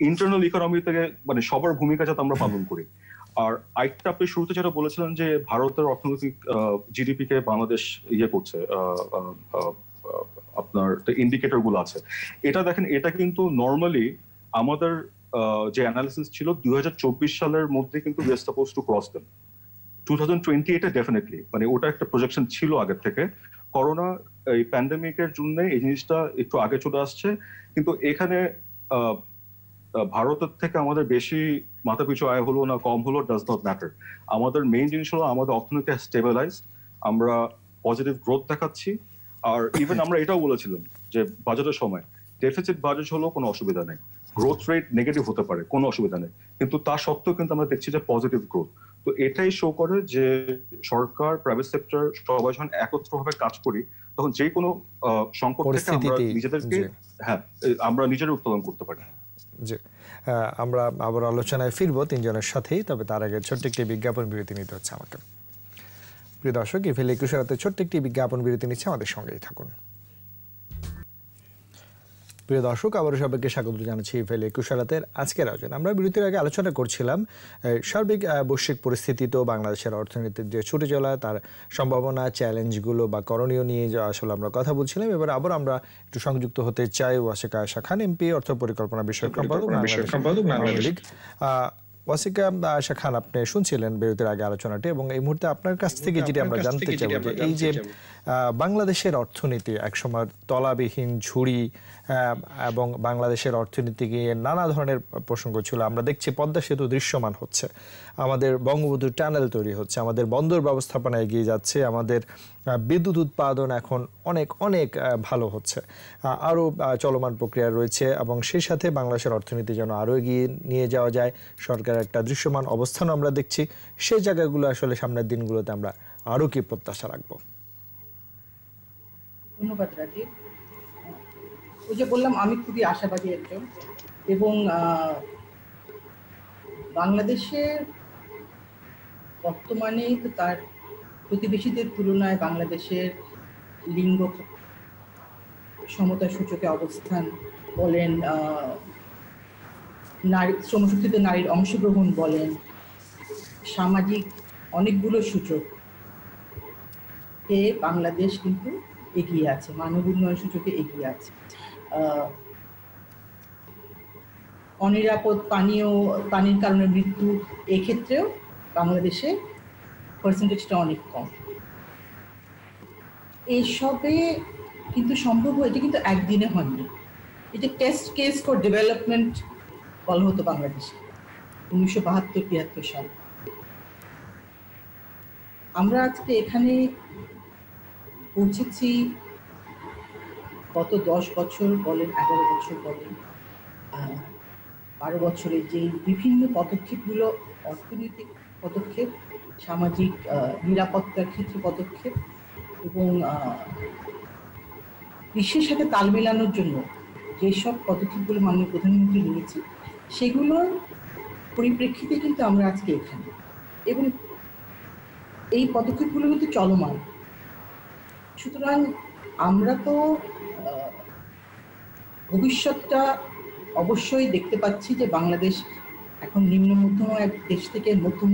ইন্টারনাল ইকোনমি থেকে মানে সবার ভূমিকা যাতে আমরা পালন করি। আর আরেকটা আপনি শুরুতে যেটা বলেছিলেন যে ভারতের অর্থনৈতিক জিডিপি কে বাংলাদেশ করছে, আপনার ইন্ডিকেটর গুলো আছে, এটা দেখেন, এটা কিন্তু নর্মালি আমাদের যে অ্যানালিসিস ছিল 2024 সালের মধ্যে কিন্তু we are suppose to cross them. 2020 এটা ডেফিনেটলি মানে ওটা একটা প্রজেকশন ছিল আগের থেকে। করোনা এই প্যান্ডেমিকের জন্য এই জিনিসটা একটু আগে চলে আসছে, কিন্তু এখানে ভারতের থেকে আমাদের বেশি মাথাপিছু আয় হলো না কম হলো ডাজ নট ম্যাটার। আমাদের মেইন জিনিস হলো আমাদের অর্থনীতি স্টেবিলাইজ, আমরা পজিটিভ গ্রোথ দেখাচ্ছি। আর ইভেন আমরা এটাও বলেছিলাম যে বাজেটের সময় ডেফিসিট বাজেট হলো কোনো অসুবিধা নেই, গ্রোথ রেট নেগেটিভ হতে পারে, কোনো অসুবিধা নেই, কিন্তু তা সত্ত্বেও কিন্তু আমরা দেখছি যে পজিটিভ গ্রোথ। তো এটাই শো করে যে সরকার, প্রাইভেট সেক্টর সবাই যখন একত্রভাবে কাজ করি তখন যে কোনো সংকট থেকে আমরা নিজেদেরকে আমরা নিজেরা উত্তোলন করতে পারি। জি, আমরা আবার আলোচনায় ফিরবো তিনজনের সাথেই, তবে তার আগে ছোট্ট একটি বিজ্ঞাপন বিরতি নিতে হচ্ছে আমাকে। প্রিয় দর্শক, ইফেল 21 রাতে ছোট্ট একটি বিজ্ঞাপন বিরতি নিচ্ছে, আমাদের সঙ্গেই থাকুন। প্রিয় দর্শক, আবারও সবাইকে স্বাগত জানাচ্ছি ইফেল 21 রাতের আজকের আয়োজন। আমরা বিরতির আগে আলোচনা করছিলাম সার্বিক বৈশ্বিক পরিস্থিতি, তো বাংলাদেশের অর্থনীতির যে ছুটে চলা, তার সম্ভাবনা, চ্যালেঞ্জগুলো বা করণীয় নিয়ে যা আসলে আমরা কথা বলছিলাম। এবার আবার আমরা একটু সংযুক্ত হতে চাই ওয়াসিকা আয়েশা খান, এমপি, অর্থ পরিকল্পনা বিষয়ক সম্পাদক আওয়ামী লীগ। ওয়াসিকা আয়েশা খান, আপনি শুনছিলেন বিরতির আগে আলোচনাটি, এবং এই মুহূর্তে আপনার কাছ থেকে যেটি আমরা জানতে চাই যে এই যে বাংলাদেশের অর্থনীতি একসময় তলাবিহীন ঝুড়ি, এবং বাংলাদেশের অর্থনীতিকে নানা ধরনের প্রসঙ্গ ছিল। আমরা দেখছি পদ্মা সেতু দৃশ্যমান হচ্ছে, আমাদের বঙ্গবন্ধু টানেল তৈরি হচ্ছে, আমাদের বন্দর ব্যবস্থাপনা এগিয়ে যাচ্ছে, আমাদের বিদ্যুৎ উৎপাদন এখন অনেক অনেক ভালো হচ্ছে, আরও চলমান প্রক্রিয়া রয়েছে, এবং সেই সাথে বাংলাদেশের অর্থনীতি যেন আরও এগিয়ে নিয়ে যাওয়া যায়, সরকারের একটা দৃশ্যমান অবস্থানও আমরা দেখছি। সেই জায়গাগুলো আসলে সামনের দিনগুলোতে আমরা আরও কি প্রত্যাশা রাখবো? ধন্যবাদ রাজীব। ওই যে বললাম আমি খুবই আশাবাদী একজন, এবং বাংলাদেশের বর্তমানে তো তার প্রতিবেশীদের তুলনায় বাংলাদেশের লিঙ্গ সমতা সূচকে অবস্থান বলেন, নারী শ্রমশক্তিতে নারীর অংশগ্রহণ বলেন, সামাজিক অনেকগুলো সূচকে বাংলাদেশ কিন্তু এগিয়ে আছে, মানব উন্নয়ন সূচকে এগিয়ে আছে। অনিরাপদ পানির কারণে মৃত্যু, এক্ষেত্রেও বাংলাদেশে পার্সেন্টেজটা অনেক কম। এইসবে কিন্তু সম্ভব, এটা কিন্তু একদিনে হয়নি, এটা টেস্ট কেস ফর ডেভেলপমেন্ট বলা হতো বাংলাদেশে 1972-73 সালে। আমরা আজকে এখানে পৌঁছেছি গত 10 বছর বলেন, 11 বছর বলেন, 12 বছরে যে বিভিন্ন পদক্ষেপগুলো, অর্থনৈতিক পদক্ষেপ, সামাজিক নিরাপত্তার ক্ষেত্রে পদক্ষেপ, এবং বিশ্বের সাথে তাল মেলানোর জন্য যেসব পদক্ষেপগুলো মাননীয় প্রধানমন্ত্রী নিয়েছে, সেগুলোর পরিপ্রেক্ষিতে কিন্তু আমরা আজকে এখানে, এবং এই পদক্ষেপগুলো কিন্তু চলমান। সুতরাং আমরা তো ভবিষ্যৎটা অবশ্যই দেখতে পাচ্ছি যে বাংলাদেশ এখন নিম্ন মধ্যম আয়ের দেশ থেকে মধ্যম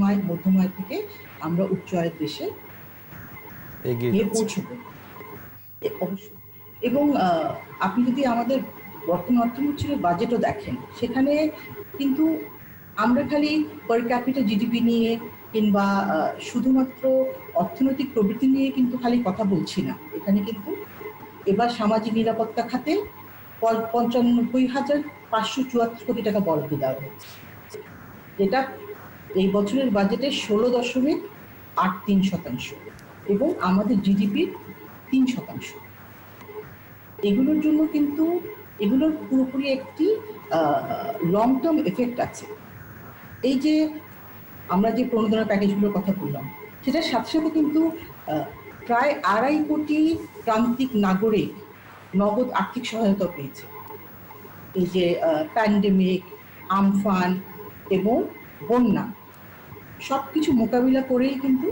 আয় থেকে আমরা উচ্চ আয়ের দেশে এগিয়ে গিয়ে যাচ্ছে। পৌঁছবে অবশ্যই। এবং আপনি যদি আমাদের বর্তমান অর্থমন্ত্রীর বাজেটও দেখেন, সেখানে কিন্তু আমরা খালি পার ক্যাপিটা জিডিপি নিয়ে কিংবা শুধুমাত্র অর্থনৈতিক প্রবৃদ্ধি নিয়ে কিন্তু খালি কথা বলছি না। এখানে কিন্তু এবার সামাজিক নিরাপত্তা খাতে 95,574 কোটি টাকা বরাদ্দ দেওয়া হয়েছে, যেটা এই বছরের বাজেটে 16.83%, এবং আমাদের জিডিপির 3%। এগুলোর জন্য কিন্তু এগুলোর পুরোপুরি একটি লং টার্ম এফেক্ট আছে। এই যে আমরা যে প্রণোদনা প্যাকেজগুলোর কথা বললাম, সেটার সাথে সাথে কিন্তু প্রায় 2.5 কোটি প্রান্তিক নাগরিক নগদ আর্থিক সহায়তা পেয়েছে। এই যে প্যান্ডেমিক, আমফান এবং বন্যা সবকিছু মোকাবিলা করেই কিন্তু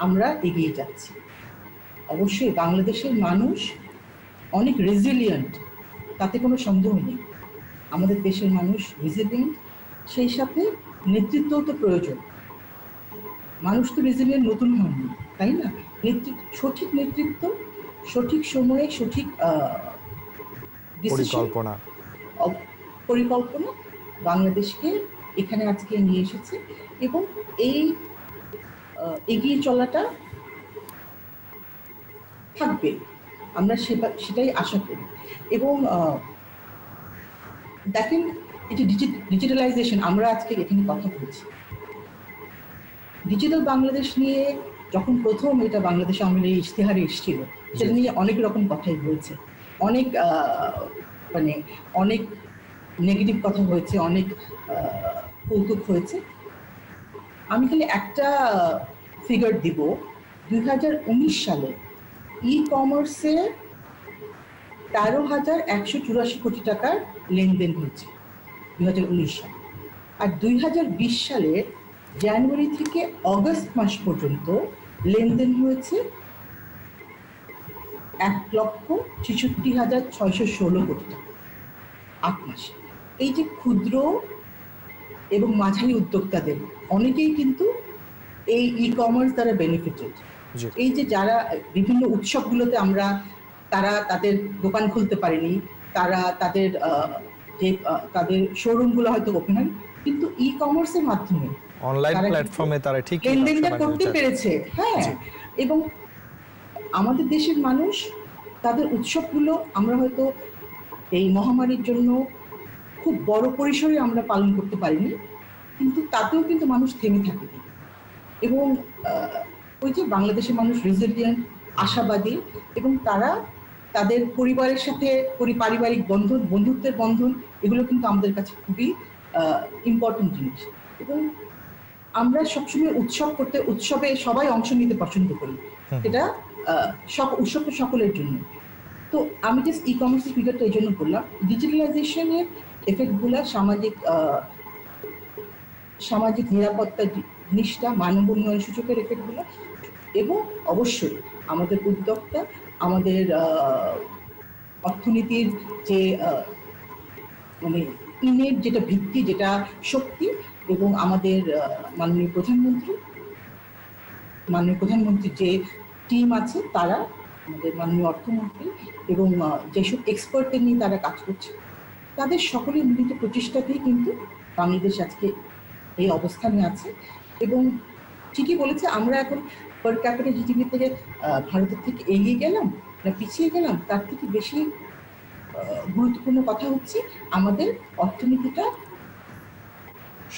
আমরা এগিয়ে যাচ্ছি। অবশ্যই বাংলাদেশের মানুষ অনেক রেজিলিয়েন্ট, তাতে কোনো সন্দেহ নেই। আমাদের দেশের মানুষ রেজিলিয়েন্ট, সেই সাথে নেতৃত্বও তো প্রয়োজন। মানুষ তো রেজিলিয়েন্ট নতুন হয়নি, তাই না? সঠিক নেতৃত্ব, সঠিক সময়ে সঠিক পরিকল্পনা বাংলাদেশকে এখানে আজকে নিয়ে এসেছে, এবং এই এগিয়ে চলাটা থাকবে, আমরা সেটাই আশা করি। এবং দেখেন, এই যে ডিজিটালাইজেশন, আমরা আজকে এখানে কথা বলছি, ডিজিটাল বাংলাদেশ নিয়ে যখন প্রথম এটা বাংলাদেশ আমলে ইশতেহারে এসেছিল, সেটা নিয়ে অনেক রকম কথাই হয়েছে, অনেক অনেক নেগেটিভ কথা হয়েছে, অনেক কৌতুক হয়েছে। আমি খালি একটা ফিগার দিব, 2019 সালে ই কমার্সে 13,184 কোটি টাকার লেনদেন হয়েছে 2019 সালে। আর 2020 সালে জানুয়ারি থেকে অগস্ট মাস পর্যন্ত লেনদেন হয়েছে 1,66,616 কোটি টাকা 8 মাসে। এই যে ক্ষুদ্র এবং মাঝারি উদ্যোক্তাদের অনেকেই কিন্তু এই ই কমার্স দ্বারা বেনিফিটেড। এই যে যারা বিভিন্ন উৎসবগুলোতে তারা তাদের দোকান খুলতে পারেনি, তারা তাদের শোরুমগুলো হয়তো ওপেন হয়, কিন্তু ই কমার্সের মাধ্যমে অনলাইন প্ল্যাটফর্মে তারা ঠিক লেনদেনটা করতে পেরেছে। হ্যাঁ, এবং আমাদের দেশের মানুষ তাদের উৎসবগুলো আমরা হয়তো এই মহামারীর জন্য খুব বড় পরিসরে আমরা পালন করতে পারিনি, কিন্তু তাতেও কিন্তু মানুষ থেমে থাকেনি। এবং ওই যে বাংলাদেশের মানুষ রেজিলিয়েন্ট, আশাবাদী, এবং তারা তাদের পরিবারের সাথে পারিবারিক বন্ধন, বন্ধুত্বের বন্ধন, এগুলো কিন্তু আমাদের কাছে খুবই ইম্পর্টেন্ট জিনিস। এবং আমরা সবসময় উৎসবে সবাই অংশ নিতে পছন্দ করি, এটা উৎসবটা সকলের জন্য। তো আমি জাস্ট ই কমার্সের ফিগারটা এই জন্য বললাম, ডিজিটালাইজেশনের এফেক্টগুলো সামাজিক নিরাপত্তা জিনিসটা, মানব উন্নয়ন সূচকের এফেক্টগুলো, এবং অবশ্যই আমাদের উদ্যোক্তা, আমাদের অর্থনীতির যে ইনের যেটা ভিত্তি, যেটা শক্তি, এবং আমাদের মাননীয় প্রধানমন্ত্রীর যে টিম আছে, তারা, আমাদের মাননীয় অর্থমন্ত্রী এবং যেসব এক্সপার্টদের নিয়ে তারা কাজ করছে, তাদের সকলের মিলিত প্রচেষ্টাতেই কিন্তু বাংলাদেশ আজকে এই অবস্থানে আছে। এবং ঠিকই বলেছে, আমরা এখন পার ক্যাপিটা জিডিপি থেকে ভারতের থেকে এগিয়ে গেলাম না পিছিয়ে গেলাম, তার থেকে বেশি গুরুত্বপূর্ণ কথা হচ্ছে আমাদের অর্থনীতিটা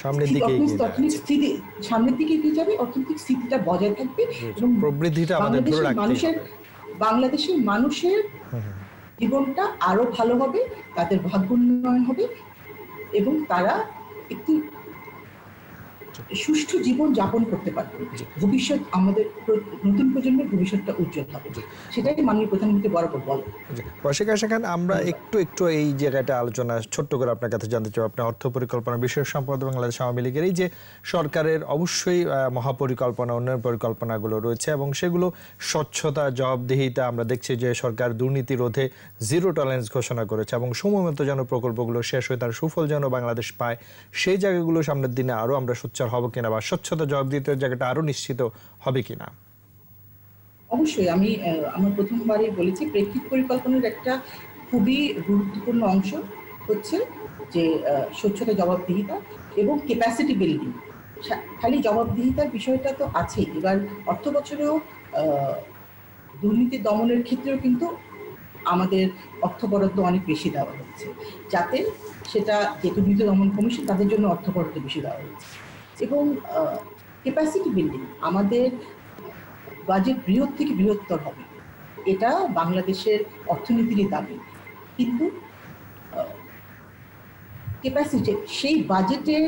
সামনের দিকে এগিয়ে যাবে, অর্থনৈতিক স্থিতিটা বজায় থাকবে, এবং বাংলাদেশের মানুষের জীবনটা আরো ভালো হবে, তাদের ভাগ্য উন্নয়ন হবে, এবং তারা একটি সুষ্ঠু জীবন যাপন করতে পারবে। ভবিষ্যৎ, আমাদের নতুন প্রজন্মের ভবিষ্যৎটা উজ্জ্বল হবে, সেটাই মাননীয় প্রধানমন্ত্রী বরাবর বলেন। রসিকা খান, আমরা একটু এই জায়গাটা আলোচনা ছোট্ট করে আপনার কাছে জানতে চাই। আপনি অর্থ পরিকল্পনা বিষয়ক সম্পাদক বাংলাদেশ আওয়ামী লীগের। এই যে সরকারের অবশ্যই মহাপরিকল্পনা, উন্নয়ন পরিকল্পনাগুলো রয়েছে, এবং সেগুলো স্বচ্ছতা, জবাবদিহিতা, আমরা দেখছি যে সরকার দুর্নীতি রোধে জিরো টলারেন্স ঘোষণা করেছে, এবং সময়মতো যেন প্রকল্পগুলো শেষ হয়ে তার সুফল যেন বাংলাদেশ পায়, সেই জায়গাগুলো সামনের দিনে আরো আমরা সোচ্চার হব কিনা, বা স্বচ্ছতা, জবাবদিহিতার জায়গাটা আরো নিশ্চিত হবে কিনা? অবশ্যই আমি আমার প্রথমবারই বলেছি প্রেক্ষিত পরিকল্পনার একটা খুবই গুরুত্বপূর্ণ অংশ হচ্ছে যে স্বচ্ছতা, জবাবদিহিতা এবং ক্যাপাসিটি বিল্ডিং। খালি জবাবদিহিতার বিষয়টা তো আছেই, এবার অর্থ বছরেও দুর্নীতি দমনের ক্ষেত্রেও কিন্তু আমাদের অর্থ বরাদ্দ অনেক বেশি দেওয়া হচ্ছে, যাতে সেটা যে দুর্নীতি দমন কমিশন তাদের জন্য অর্থ বরাদ্দ বেশি দেওয়া হচ্ছে। এবং ক্যাপাসিটি বিল্ডিং, আমাদের বাজেট বৃহৎ থেকে বৃহত্তর হবে, এটা বাংলাদেশের অর্থনীতিরই দাবি। কিন্তু ক্যাপাসিটি, সেই বাজেটের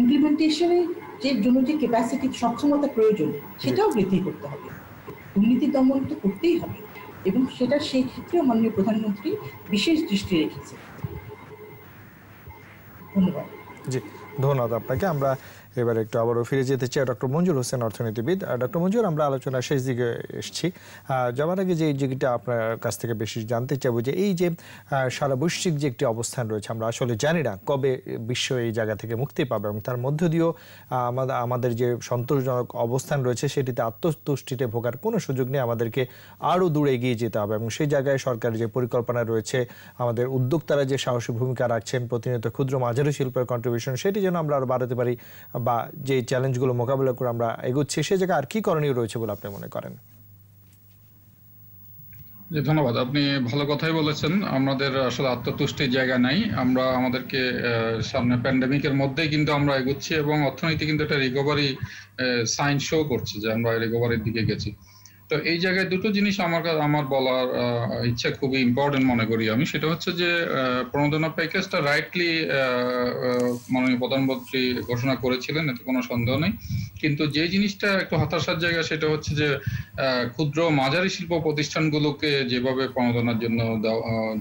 ইমপ্লিমেন্টেশনের যে জন্য যে ক্যাপাসিটি, সক্ষমতা প্রয়োজন, সেটাও বৃদ্ধি করতে হবে। দুর্নীতি দমন তো করতেই হবে, এবং সেটা সেই ক্ষেত্রেও মাননীয় প্রধানমন্ত্রী বিশেষ দৃষ্টি রেখেছে। ধন্যবাদ। জি, ধন্যবাদ আপনাকে। আমরা এবার একটু আবারও ফিরে যেতে চাই ডক্টর মঞ্জুর হোসেন, অর্থনীতিবিদ। ডক্টর মঞ্জুর, আমরা আলোচনার শেষ দিকে এসেছি। যাওয়ার আগে যে দিকটা আপনার কাছ থেকে বেশি জানতে চাইবো, যে এই যে সারা বৈশ্বিক যে একটি অবস্থান রয়েছে, আমরা আসলে জানি না কবে বিশ্ব এই জায়গা থেকে মুক্তি পাবে, এবং তার মধ্য দিয়েও আমাদের যে সন্তোষজনক অবস্থান রয়েছে সেটিতে আত্মতুষ্টিতে ভোগার কোনো সুযোগ নেই, আমাদেরকে আরও দূরে এগিয়ে যেতে হবে। এবং সেই জায়গায় সরকারের যে পরিকল্পনা রয়েছে, আমাদের উদ্যোক্তারা যে সাহসী ভূমিকা রাখছেন, প্রতিনিয়ত ক্ষুদ্র মাঝারি শিল্পের কন্ট্রিবিউশন, সেটি যেন আমরা আরও বাড়াতে পারি, বা যে চ্যালেঞ্জগুলো মোকাবিলা করে আমরা এগোচ্ছি, সে জায়গায় আর কি করণীয় রয়েছে বলে আপনি মনে করেন? জি, ধন্যবাদ। আপনি ভালো কথাই বলেছেন। আমাদের আসলে আত্মতুষ্টির জায়গা নাই। আমরা আমাদেরকে সামনে প্যান্ডেমিকের মধ্যেই কিন্তু আমরা এগোচ্ছি, এবং অর্থনীতি কিন্তু একটা রিকভারি সাইন শো করছে যে আমরা রিকভারির দিকে গেছি। তো এই জায়গায় দুটো জিনিস আমার বলার ইচ্ছা খুবই ইম্পর্টেন্ট মনে করি আমি। সেটা হচ্ছে যে প্রণোদনা প্যাকেজটা রাইটলি মাননীয় প্রধানমন্ত্রী ঘোষণা করেছিলেন, এতে কোনো সন্দেহ নেই। কিন্তু যে জিনিসটা একটু হতাশার জায়গা, সেটা হচ্ছে যে ক্ষুদ্র মাঝারি শিল্প প্রতিষ্ঠানগুলোকে যেভাবে প্রণোদনার জন্য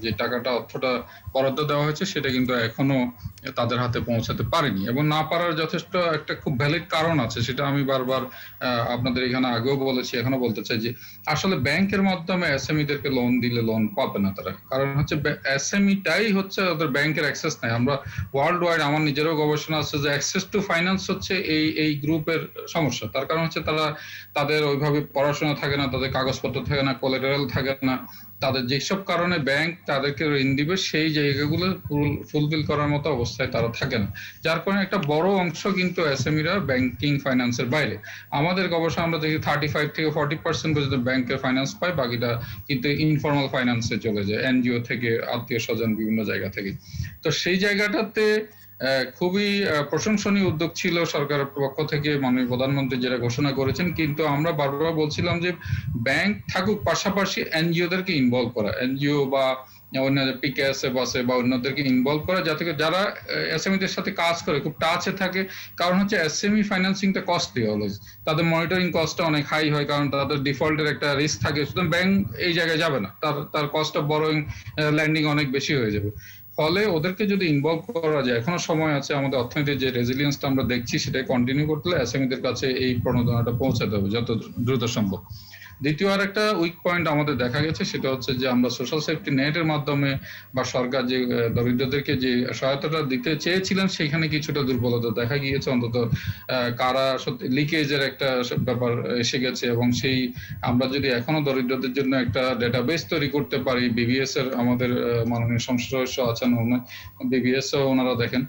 যে টাকাটা, অর্থটা বরাদ্দ দেওয়া হয়েছে, সেটা কিন্তু এখনো তাদের হাতে পৌঁছাতে পারেনি, এবং না পারার যথেষ্ট একটা খুব ভ্যালিড কারণ আছে। সেটা আমি বারবার আপনাদের এখানে আগেও বলেছি, এখনো বলতে চাই, যে আসলে ব্যাংকের মাধ্যমে এসএমইদেরকে লোন দিলে লোন পাবে না তারা। কারণ হচ্ছে এসএমইটাই হচ্ছে ওদের ব্যাংকের অ্যাক্সেস নাই। আমরা ওয়ার্ল্ড ওয়াইড, আমার নিজেরও গবেষণা আছে যে অ্যাক্সেস টু ফাইন্যান্স হচ্ছে এই গ্রুপের সমস্যা। তার কারণ হচ্ছে তাদের ওইভাবে পড়াশোনা থাকে না, তাদের কাগজপত্র থাকে না, কোলাটেরাল থাকে না, তাদের যেসব কারণে ব্যাংক তাদেরকে ঋণ দিবে সেই জায়গাগুলো ফুলফিল করার মতো অবস্থায় তারা থাকে না, যার কারণে একটা বড় অংশ কিন্তু এসএমইরা ব্যাংকিং ফাইন্যান্সের বাইরে। আমাদের গবেষণা আমরা দেখি 35 থেকে 40% পর্যন্ত ব্যাংকের ফাইন্যান্স পায়, বাকিটা কিন্তু ইনফর্মাল ফাইন্যান্সে চলে যায়, এনজিও থেকে, আত্মীয় স্বজন, বিভিন্ন জায়গা থেকে। তো সেই জায়গাটাতে খুবই প্রশংসনীয় উদ্যোগ ছিল সরকারের পক্ষ থেকে, মাননীয় প্রধানমন্ত্রী যেটা ঘোষণা করেছেন। কিন্তু আমরা বারবার বলছিলাম যে ব্যাংক থাকুক, পাশাপাশি এনজিওদেরকে ইনভলভ করা, এনজিও বা অন্য পিকেএসএফ আছে বা অন্যদেরকে ইনভলভ করা, যাতে যারা এসএমইদের সাথে কাজ করে খুব টাচে থাকে। কারণ হচ্ছে এসএমই ফাইন্যান্সিংটা কস্টলি, অলওয়েজ তাদের মনিটরিং কস্টটা অনেক হাই হয়, কারণ তাদের ডিফল্টের একটা রিস্ক থাকে। সুতরাং ব্যাংক এই জায়গায় যাবে না, তার কস্ট অফ বরোইং, ল্যান্ডিং অনেক বেশি হয়ে যাবে। ফলে ওদেরকে যদি ইনভলভ করা যায়, এখনো সময় আছে। আমাদের অর্থনীতির যে রেজিলিয়েন্সটা আমরা দেখছি, সেটা কন্টিনিউ করতে হলে এসএমইদের কাছে এই প্রণোদনাটা পৌঁছাতে হবে যত দ্রুত সম্ভব। দ্বিতীয় আর একটা উইক পয়েন্ট আমাদের দেখা গেছে, সেটা হচ্ছে যে আমরা সোশ্যাল সেফটি নেটের মাধ্যমে বা সরকার যে দরিদ্রদেরকে যে সহায়তাটা দিতে চেয়েছিলেন, সেখানে কিছুটা দুর্বলতা দেখা গিয়েছে। অন্তত কারা লিকেজের একটা ব্যাপার এসে গেছে, এবং সেই আমরা যদি এখনো দরিদ্রদের জন্য একটা ডেটাবেস তৈরি করতে পারি, বিবিএস এর আমাদের মাননীয় সংসদ সদস্য আছেন, বিবিএস ও ওনারা দেখেন,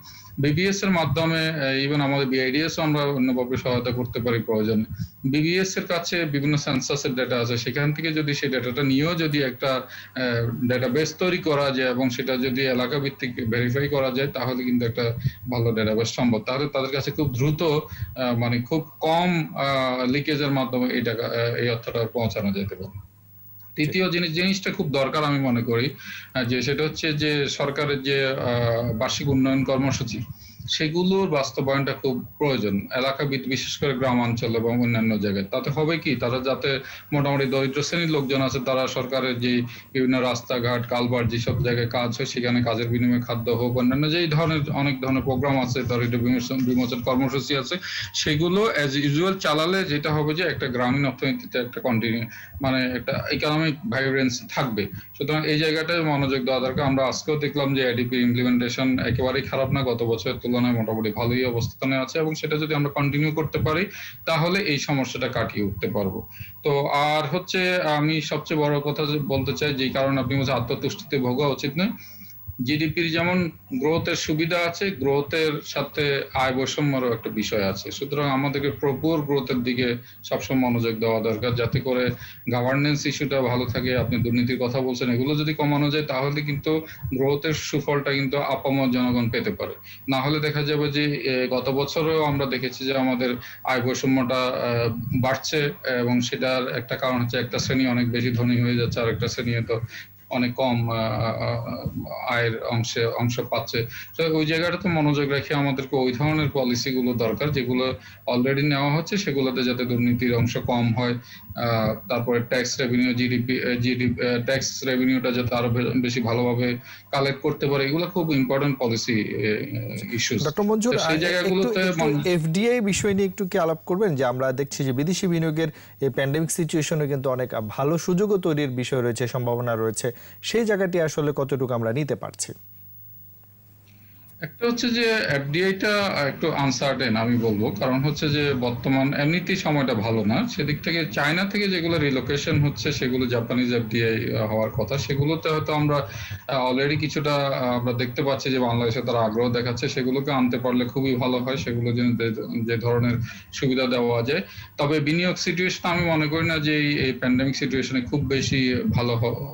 বিবিএস এর মাধ্যমে ইভেন আমাদের বিআইডিএস আমরা অন্যভাবে সহায়তা করতে পারি প্রয়োজনে। বিবিএস এর কাছে বিভিন্ন সেন্সাসের ডেটা আছে, সেখান থেকে যদি সেই ডেটাটা নিয়েও যদি একটা ডেটাবেস তৈরি করা যায়, এবং সেটা যদি এলাকা ভিত্তিক ভেরিফাই করা যায়, তাহলে কিন্তু একটা ভালো ডেটাবেস সম্ভব। তাহলে তাদের কাছে খুব দ্রুত, মানে খুব কম লিকেজের মাধ্যমে এই অর্থটা পৌঁছানো যেতে পারে। তৃতীয় জিনিসটা খুব দরকার আমি মনে করি, যে সেটা হচ্ছে যে সরকারের যে বার্ষিক উন্নয়ন কর্মসূচি, সেগুলোর বাস্তবায়নটা খুব প্রয়োজন এলাকা বিশেষ করে গ্রামাঞ্চল এবং অন্যান্য জায়গায়। তাতে হবে কি, তারা যাতে মোটামুটি দরিদ্র শ্রেণীর লোকজন আছে, তারা সরকারের যে বিভিন্ন রাস্তাঘাট, কালভার্ট, যেসব জায়গায় কাজ হয়, সেখানে কাজের বিনিময়ে খাদ্য হোক, অন্যান্য যেই ধরনের অনেক ধরনের প্রোগ্রাম আছে, দরিদ্র বিমোচন কর্মসূচি আছে, সেগুলো অ্যাজ ইউজুয়াল চালালে যেটা হবে যে একটা গ্রামীণ অর্থনীতিতে একটা কন্টিনিউ, মানে একটা ইকোনমিক ভাইব্রেন্সি থাকবে। সুতরাং এই জায়গাটায় মনোযোগ দেওয়া দরকার। আমরা আজকেও দেখলাম যে এডিপি ইমপ্লিমেন্টেশন একেবারেই খারাপ না, গত বছরের তুলনায় তুলনায় মোটামুটি ভালোই অবস্থানে আছে, এবং সেটা যদি আমরা কন্টিনিউ করতে পারি তাহলে এই সমস্যাটা কাটিয়ে উঠতে পারবো। তো আর হচ্ছে আমি সবচেয়ে বড় কথা বলতে চাই, যে কারণে আপনি বলছেন আত্মতুষ্টিতে ভোগা উচিত নয়। জিডিপির যেমন গ্রোথের সুবিধা আছে, গ্রোথের সাথে আয় বৈষম্যেরও একটা বিষয় আছে। সুতরাং আমাদেরকে প্রপুর গ্রোথের দিকে সবসময় মনোযোগ দেওয়া দরকার, যাতে করে গভর্নেন্স ইস্যুটা ভালো থাকে। আপনি দুর্নীতির কথা বলছেন, এগুলো যদি কমানো যায় তাহলে কিন্তু গ্রোথের সুফলটা কিন্তু আপামর জনগণ পেতে পারে। না হলে দেখা যাবে যে গত বছরেও আমরা দেখেছি যে আমাদের আয় বৈষম্যটা বাড়ছে, এবং সেটার একটা কারণ হচ্ছে একটা শ্রেণী অনেক বেশি ধনী হয়ে যাচ্ছে, আর একটা শ্রেণী তো অনেক কম আয়ের অংশ পাচ্ছে। তো ওই জায়গাটাতে মনোযোগ রেখে আমাদেরকে ওই ধরনের পলিসিগুলো দরকার, যেগুলো অলরেডি নেওয়া হচ্ছে, সেগুলোতে যাতে দুর্নীতির অংশ কম হয়। তারপরে ট্যাক্স রেভিনিউ, ট্যাক্স রেভিনিউটা যাতে আরো বেশি ভালোভাবে কালেক্ট করতে পারে, এগুলো খুব ইম্পর্টেন্ট পলিসি ইস্যুস। ডক্টর মঞ্জুর, সেই জায়গাগুলোতে এফডিআই বিষয় নিয়ে একটু কি আলাপ করবেন? যে আমরা দেখছি যে বিদেশি বিনিয়োগের এই প্যান্ডেমিক সিচুয়েশনে কিন্তু অনেক ভালো সুযোগও তৈরির বিষয় রয়েছে, সম্ভাবনা রয়েছে, সেই জায়গাটি আসলে কতটুকু আমরা নিতে পারছি? একটা হচ্ছে যে এফডিআইটা একটু আনসার্টেন আমি বলবো, কারণ হচ্ছে যে বর্তমান এমনিতেই সময়টা ভালো না। সেদিক থেকে চায়না থেকে যেগুলো রিলোকেশন হচ্ছে, সেগুলো জাপানিজ এফডিআই হওয়ার কথা, সেগুলোতে হয়তো আমরা অলরেডি কিছুটা আমরা দেখতে পাচ্ছি যে বাংলাদেশে তারা আগ্রহ দেখাচ্ছে। সেগুলোকে আনতে পারলে খুবই ভালো হয়, সেগুলো যে ধরনের সুবিধা দেওয়া যায়। তবে বিনিয়োগ সিচুয়েশন আমি মনে করি না যে এই প্যান্ডেমিক সিচুয়েশনে খুব বেশি ভালো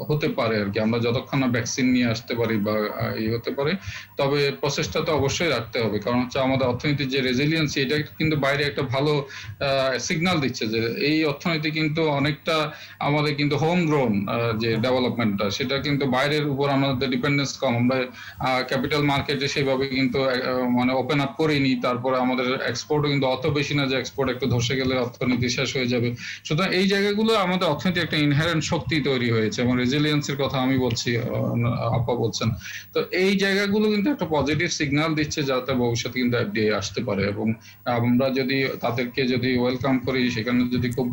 হতে পারে আর কি, আমরা যতক্ষণ না ভ্যাকসিন নিয়ে আসতে পারি বা এই হতে পারে। তবে প্রচেষ্টা তো অবশ্যই রাখতে হবে, কারণ হচ্ছে আমাদের অর্থনীতির যে রেজিলিয়েন্সি, এটা কিন্তু বাইরে একটা ভালো সিগন্যাল দিচ্ছে যে এই অর্থনীতি কিন্তু অনেকটা আমাদের কিন্তু হোম গ্রোন যে ডেভেলপমেন্টটা, সেটা কিন্তু বাইরের উপর আমাদের ডিপেন্ডেন্স কম। আমরা ক্যাপিটাল মার্কেটে সেভাবে কিন্তু মানে ওপেন আপ করিনি। তারপরে আমাদের এক্সপোর্টও কিন্তু অত বেশি না যে এক্সপোর্ট একটু ধসে গেলে অর্থনীতি শেষ হয়ে যাবে। সুতরাং এই জায়গাগুলো আমাদের অর্থনীতি একটা ইনহেরেন্ট শক্তি তৈরি হয়েছে, এবং রেজিলিয়েন্সের কথা আমি বলছি, আপা বলছেন। তো এই জায়গাগুলো কিন্তু একটা পজিটিভ সিগন্যাল দিচ্ছে, যাতে ভবিষ্যতে কিন্তু এফডিআই আসতে পারে, এবং আমরা যদি তাদেরকে যদি ওয়েলকাম করি, সেখানে যদি খুব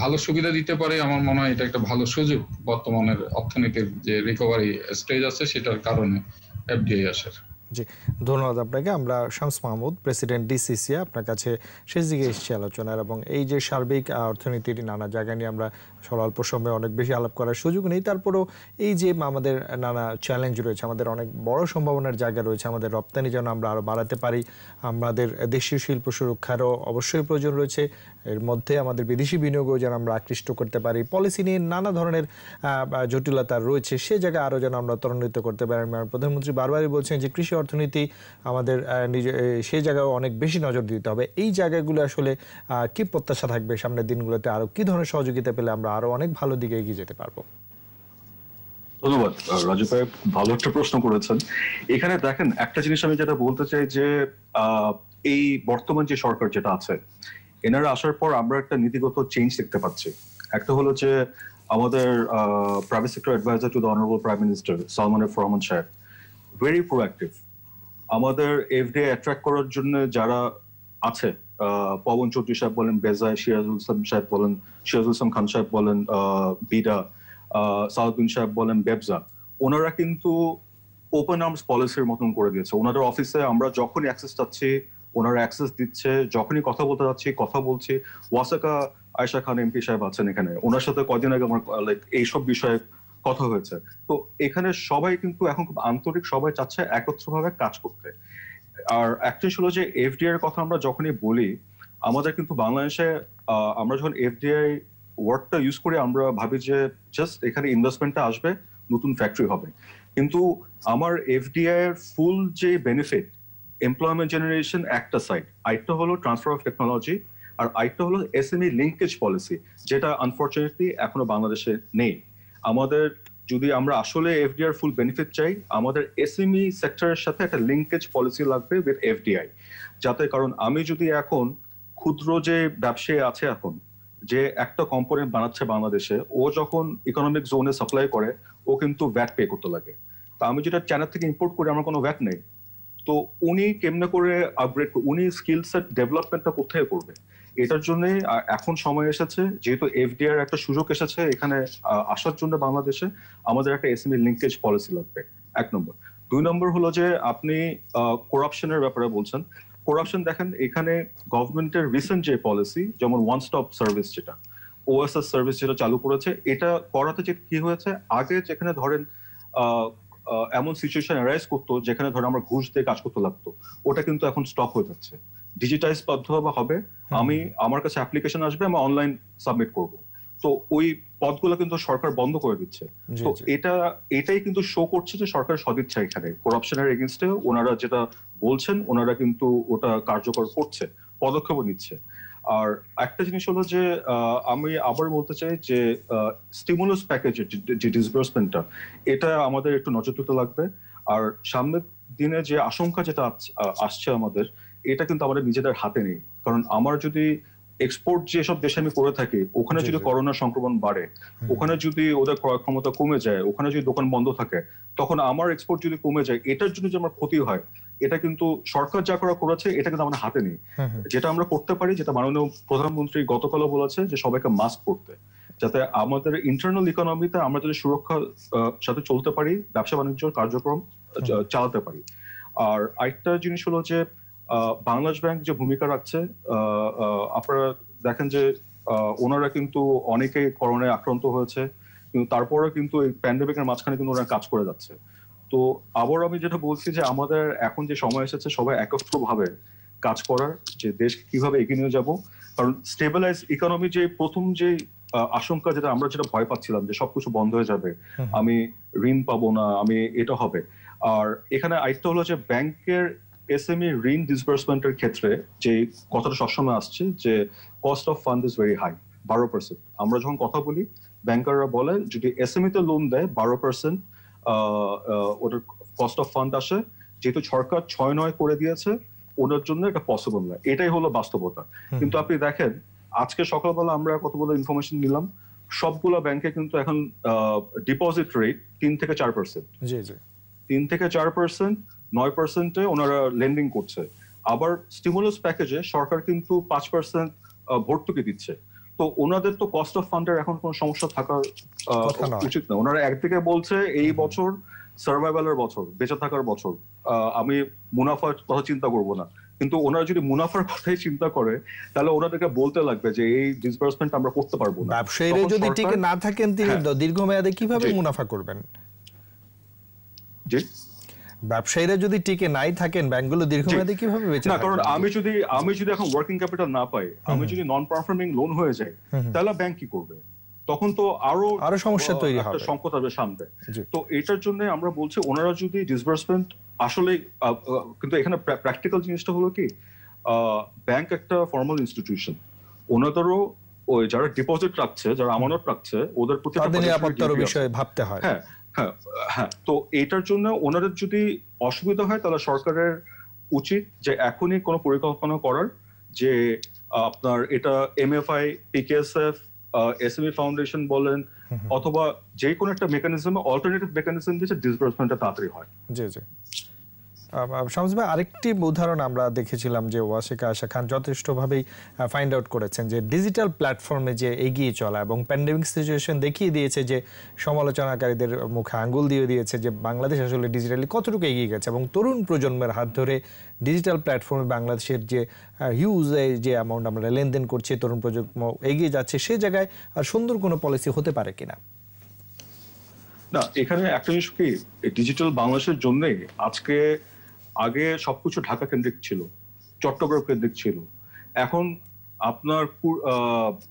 ভালো সুবিধা দিতে পারে, আমার মনে হয় এটা একটা ভালো সুযোগ বর্তমানের অর্থনীতির যে রিকভারি স্টেজ আছে সেটার কারণে এফডিআই আসার। জি, ধন্যবাদ আপনাকে। আমরা শামস মাহমুদ, প্রেসিডেন্ট ডিসিসি, আপনার কাছে শেষ দিকে এসেছি আলোচনার, এবং এই যে সার্বিক অর্থনীতির নানা জায়গা নিয়ে আমরা অল্প সময়ে অনেক বেশি আলাপ করার সুযোগ নেই, তারপরেও এই যে আমাদের নানা চ্যালেঞ্জ রয়েছে, আমাদের অনেক বড় সম্ভাবনার জায়গা রয়েছে, আমাদের রপ্তানি যেন আমরা আরও বাড়াতে পারি, আমাদের দেশীয় শিল্প সুরক্ষারও অবশ্যই প্রয়োজন রয়েছে, এর মধ্যে আমাদের বিদেশি বিনিয়োগও যেন আমরা আকৃষ্ট করতে পারি, পলিসি নিয়ে নানা ধরনের জটিলতা রয়েছে, সে জায়গায় আরও যেন আমরা ত্বরান্বিত করতে পারি। প্রধানমন্ত্রী বারবারই বলছেন যে কৃষি অর্থনীতি আমাদের সেই জায়গায় অনেক বেশি নজর দিতে হবে। এই জায়গাগুলো আসলে কি প্রত্যাশা থাকবে সামনের দিনগুলোতে, আরো কি ধরনের সহযোগিতা পেলে আমরা আরো অনেক ভালো দিকে এগিয়ে যেতে পারবো? ধন্যবাদ রাজু ভাই, ভালো একটা প্রশ্ন করেছেন। এখানে দেখেন, একটা জিনিস আমি যেটা বলতে চাই যে এই বর্তমান যে সরকার যেটা আছে, এনারা আসার পর আমরা একটা নীতিগত চেঞ্জ দেখতে পাচ্ছি। একটা হলো যে আমাদের private sector adviser to the honourable prime minister Salman F Rahman সাহেব ভেরি প্রোঅ্যাক্টিভ। আমাদের এফডিআই অ্যাট্রাক্ট করার জন্য যারা আছে, পবন চৌধুরী সাহেব বলেন, বেজায় সিরাজুল ইসলাম সাহেব বলেন, সিরাজুল ইসলাম খান সাহেব বলেন, বিডা, সাউদ্দিন সাহেব বলেন, বেবজা, ওনারা কিন্তু ওপেন আর্মস পলিসির মতন করে দিয়েছে। ওনাদের অফিসে আমরা যখনই অ্যাক্সেস চাচ্ছি ওনারা অ্যাক্সেস দিচ্ছে, যখনই কথা বলতে যাচ্ছি কথা বলছি। ওয়াসাকা আয়েশা খান এমপি সাহেব আছেন এখানে, ওনার সাথে কদিন আগে আমার এইসব বিষয়ে কথা হয়েছে। তো এখানে সবাই কিন্তু এখন খুব আন্তরিক, সবাই চাচ্ছে একত্রভাবে কাজ করতে। আর একটা হলো যে এফডিআই এর কথা আমরা যখনই বলি, আমাদের কিন্তু বাংলাদেশে আমরা যখন এফডিআই ওয়ার্ডটা ইউজ করি, আমরা ভাবি যে জাস্ট এখানে ইনভেস্টমেন্টটা আসবে, নতুন ফ্যাক্টরি হবে। কিন্তু আমার এফডিআই এর ফুল যে বেনিফিট, এমপ্লয়মেন্ট জেনারেশন একটা সাইড, আরেকটা হলো ট্রান্সফার অফ টেকনোলজি, আর আরেকটা হলো এসএমই লিঙ্কেজ পলিসি, যেটা আনফরচুনেটলি এখনো বাংলাদেশে নেই। আমাদের যদি আমরা আসলে এফডিআই ফুল বেনিফিট চাই, আমাদের এসএমই সেক্টরের সাথে একটা লিঙ্কেজ পলিসি লাগবে উইথ এফডিআই, যাতে, কারণ আমি যদি এখন ক্ষুদ্র যে ব্যবসায়ী আছে এখন, যে একটা কম্পোনেন্ট বানাচ্ছে বাংলাদেশে, ও যখন ইকোনমিক জোনে সাপ্লাই করে ও কিন্তু ভ্যাট পে করতে লাগে। তা আমি যেটা চায়না থেকে ইম্পোর্ট করি আমার কোনো ভ্যাট নেই। তো উনি কেমনে করে আপগ্রেড, উনি স্কিল সেট ডেভেলপমেন্টটা কোথায় করবে? এটার জন্য এখন সময় এসেছে, যেহেতু এফডিআই এর একটা সুযোগ এসেছে এখানে আসার জন্য বাংলাদেশে, আমাদের একটা এসএমই লিঙ্কেজ পলিসি লাগবে, এক নম্বর। 2 নম্বর হলো যে আপনি করাপশনের ব্যাপারে বলছেন। করাপশন দেখেন এখানে গভর্নমেন্টের রিসেন্ট যে পলিসি, যেমন ওয়ান স্টপ সার্ভিস যেটা ওএসএস সার্ভিস যেটা চালু করেছে, এটা করাতে যে কি হয়েছে, আগে যেখানে ধরেন এমন সিচুয়েশন অ্যারাইজ করতো যেখানে ধরেন আমরা ঘুষ দিয়ে কাজ করতে লাগতো, ওটা কিন্তু এখন স্টপ হয়ে যাচ্ছে। ডিজিটাইজ পদ্ধতি হবে, আমার কাছে অ্যাপ্লিকেশন আসবে, আমি অনলাইন সাবমিট করব। তো ওই পদগুলো কিন্তু সরকার বন্ধ করে দিচ্ছে। তো এটাই কিন্তু শো করছে যে সরকার সদিচ্ছা এখানে করাপশনের এগেইনস্টে ওনারা যেটা বলছেন ওনারা কিন্তু ওটা কার্যকর করছে, পদক্ষেপ নিচ্ছে। আর একটা জিনিস হলো যে আমি আবার বলতে চাই যে স্টিমুলাস প্যাকেজের যে ডিসবার্সমেন্টটা, এটা আমাদের একটু নজর দিতে লাগবে। আর সামনের দিনে যে আশঙ্কা যেটা আসছে আমাদের, এটা কিন্তু আমাদের নিজেদের হাতে নেই। কারণ আমার যদি এক্সপোর্ট যেসব দেশে আমি করে থাকি, ওখানে যদি করোনা সংক্রমণ বাড়ে, ওখানে যদি ওদের ক্রয় ক্ষমতা কমে যায়, ওখানে যদি দোকান বন্ধ থাকে, তখন আমার এক্সপোর্ট যদি কমে যায়, এটার জন্য যে আমার ক্ষতি হয়, এটা কিন্তু সরকার যা করেছে এটা কিন্তু আমাদের হাতে নেই। যেটা আমরা করতে পারি, যেটা মাননীয় প্রধানমন্ত্রী গতকালও বলেছে, যে সবাইকে মাস্ক পরতে, যাতে আমাদের ইন্টারনাল ইকোনমিতে আমরা যদি সুরক্ষার সাথে চলতে পারি, ব্যবসা বাণিজ্য কার্যক্রম চালাতে পারি। আর আরেকটা জিনিস হলো যে বাংলাদেশ ব্যাংক যে ভূমিকা রাখছে, আপনারা দেখেন যে ওনারা কিন্তু অনেকেই করোনায় আক্রান্ত হয়েছে, কিন্তু তারপরে কিন্তু এই প্যান্ডেমিকের মাঝখানে কিন্তু ওনারা কাজ করে যাচ্ছে। তো আবার আমি যেটা বলছি যে আমাদের এখন যে সময় এসেছে সবাই একত্রভাবে কাজ করার, যে দেশকে কিভাবে এগিয়ে নিয়ে যাব। কারণ স্টেবিলাইজ ইকোনমি যে প্রথম যে আশঙ্কা, যেটা আমরা যেটা ভয় পাচ্ছিলাম যে সবকিছু বন্ধ হয়ে যাবে, আমি ঋণ পাবো না, আমি এটা হবে। আর এখানে আরেকটা হলো যে ব্যাংকের এসএমই ঋণ ডিসবার্সমেন্টের ক্ষেত্রে যে কথাটা সবসময় আসছে যে cost of fund is very high, 12%। আমরা যখন কথা বলি, ব্যাংকাররা বলে যদি এসএমই তে লোন দেয় 12% ওটার কস্ট অফ ফান্ড আসে, যেহেতু সরকার 6-9 করে দিয়েছে, ওনার জন্য এটা পসিবল না। এটাই হলো বাস্তবতা। কিন্তু আপনি দেখেন আজকে সকালবেলা আমরা কতগুলো ইনফরমেশন নিলাম, সবগুলো ব্যাংকে কিন্তু এখন ডিপোজিট রেট 3-4%। 3-4%, 9%-এ ওনারা লেন্ডিং করছে। আবার স্টিমুলাস প্যাকেজে সরকার কিন্তু 5% ভর্তুকি দিচ্ছে। তো ওনাদের তো কস্ট অফ ফান্ডের এখন কোনো সমস্যা থাকার উচিত না। ওনারা একদিকে বলছে এই বছর সার্ভাইভালের বছর, বেঁচে থাকার বছর, আমি মুনাফার কথা চিন্তা করব না। কিন্তু ওনারা যদি মুনাফার কথাই চিন্তা করে, তাহলে ওনাদেরকে বলতে লাগবে যে এই ডিসবার্সমেন্ট আমরা করতে পারবো না। ব্যবসায়ীরা যদি টিকে না থাকেন, তিনি দীর্ঘমেয়াদে কিভাবে মুনাফা করবেন? জি, ব্যবসায়ীরা যদি টিকে নাই থাকেন, ব্যাংকগুলো দীর্ঘমেয়াদে কিভাবে বেঁচে থাকবে? কারণ আমি যদি এখন ওয়ার্কিং ক্যাপিটাল না পাই, আমি যদি নন পারফর্মিং লোন হয়ে যাই, তাহলে ব্যাংক কি করবে? তখন তো আরো সমস্যা তৈরি হবে, সংকট হবে সামনে। তো এটার জন্য আমরা বলছি ওনারা যদি ডিসবার্সমেন্ট আসলে, কিন্তু এখানে প্র্যাকটিক্যাল জিনিসটা হলো কি, ব্যাংক একটা ফর্মাল ইনস্টিটিউশন, ওনাদেরও ওই যারা ডিপোজিট রাখছে, যারা আমানত রাখছে, ওদের প্রতি নিরাপত্তার বিষয়ে ভাবতে হয়। হ্যাঁ, তো এটার জন্য ওনাদের যদি অসুবিধা হয়, তাহলে সরকারের উচিত যে এখনই কোনো পরিকল্পনা করার, যে আপনার এটা এমএফআই, পিকেএসএফ, এসএমই ফাউন্ডেশন বলেন, অথবা যে কোনো একটা মেকানিজমে, অল্টারনেটিভ মেকানিজম দিয়ে ডিসবার্সমেন্টটা তাড়াতাড়ি হয়। জি। শামস ভাই, আরেকটি উদাহরণ আমরা দেখেছিলাম যে ওয়াসিকা আশা খান যথেষ্টভাবেই ফাইন্ড আউট করেছেন যে ডিজিটাল প্ল্যাটফর্মে যে এগিয়ে চলা, এবং প্যান্ডেমিক সিচুয়েশন দেখিয়ে দিয়েছে, যে সমালোচনাকারীদের মুখে আঙ্গুল দিয়ে দিয়েছে যে বাংলাদেশ আসলে ডিজিটালি কতটুকু এগিয়ে গেছে, এবং তরুণ প্রজন্মের হাত ধরে ডিজিটাল প্ল্যাটফর্মে বাংলাদেশের যে হিউজ যে অ্যামাউন্ট আমরা লেনদেন করছি, তরুণ প্রজন্ম এগিয়ে যাচ্ছে, সে জায়গায় আর সুন্দর কোনো পলিসি হতে পারে কিনা? না, এখানে একটা জিনিস কি, ডিজিটাল বাংলাদেশের জন্যই আগে সবকিছু ঢাকা কেন্দ্রিক ছিল, চট্টগ্রাম কেন্দ্রিক ছিল। এখন আপনার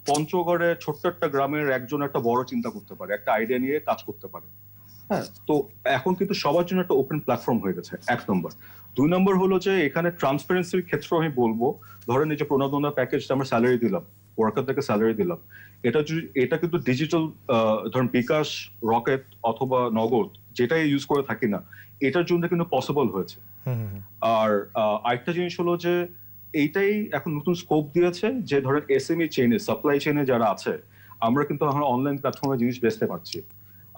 পঞ্চগড়ে ছোট্ট একটা গ্রামের একজন একটা বড় চিন্তা করতে পারে, একটা আইডিয়া নিয়ে কাজ করতে পারে। হ্যাঁ, তো এখন কিন্তু সবার জন্য একটা ওপেন প্ল্যাটফর্ম হয়ে গেছে, 1 নম্বর। 2 নম্বর হলো যে এখানে ট্রান্সপারেন্সির ক্ষেত্রে আমি বলবো, ধরেন এই যে প্রণোদনা প্যাকেজটা আমরা স্যালারি দিলাম, ওয়ার্কারদেরকে স্যালারি দিলাম, এটা কিন্তু ডিজিটাল, ধরেন বিকাশ, রকেট অথবা নগদ, যেটাই ইউজ করে থাকি না, এটার জন্য কিন্তু পসিবল হয়েছে। আর আরেকটা জিনিস হলো যে এইটাই এখন নতুন স্কোপ দিয়েছে, যে ধরেন এসএমই চেইনে, সাপ্লাই চেইনে যারা আছে, আমরা কিন্তু এখন অনলাইন প্ল্যাটফর্মে জিনিস বেচতে পারছি।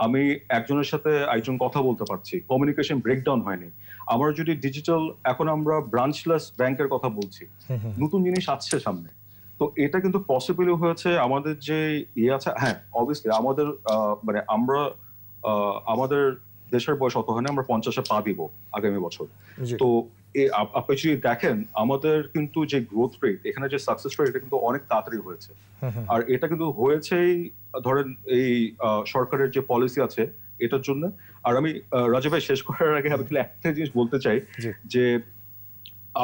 আমি একজনের সাথে একজন কথা বলতে পারছি, কমিউনিকেশন ব্রেকডাউন হয়নি। আমরা যদি ডিজিটাল, এখন আমরা ব্রাঞ্চলেস ব্যাংকের কথা বলছি, নতুন জিনিস আসছে সামনে। তো এটা কিন্তু পসিবল হয়েছে আমাদের যে আছে। হ্যাঁ, অবভিয়াসলি আমাদের মানে আমরা আমাদের দেশের বয়স অত হয় না, আমরা 50-এ পা দিব আগামী বছর। জি। তো আপনি যদি দেখেন আমাদের কিন্তু যে গ্রোথ রেট, এখানে যে সাকসেস রেট, এটা কিন্তু অনেক তাড়াতাড়ি হয়েছে। আর এটা কিন্তু হয়েছেই ধরেন এই সরকারের যে পলিসি আছে এটার জন্য। আর আমি রাজীব ভাই শেষ করার আগে আমি একটা জিনিস বলতে চাই জি। যে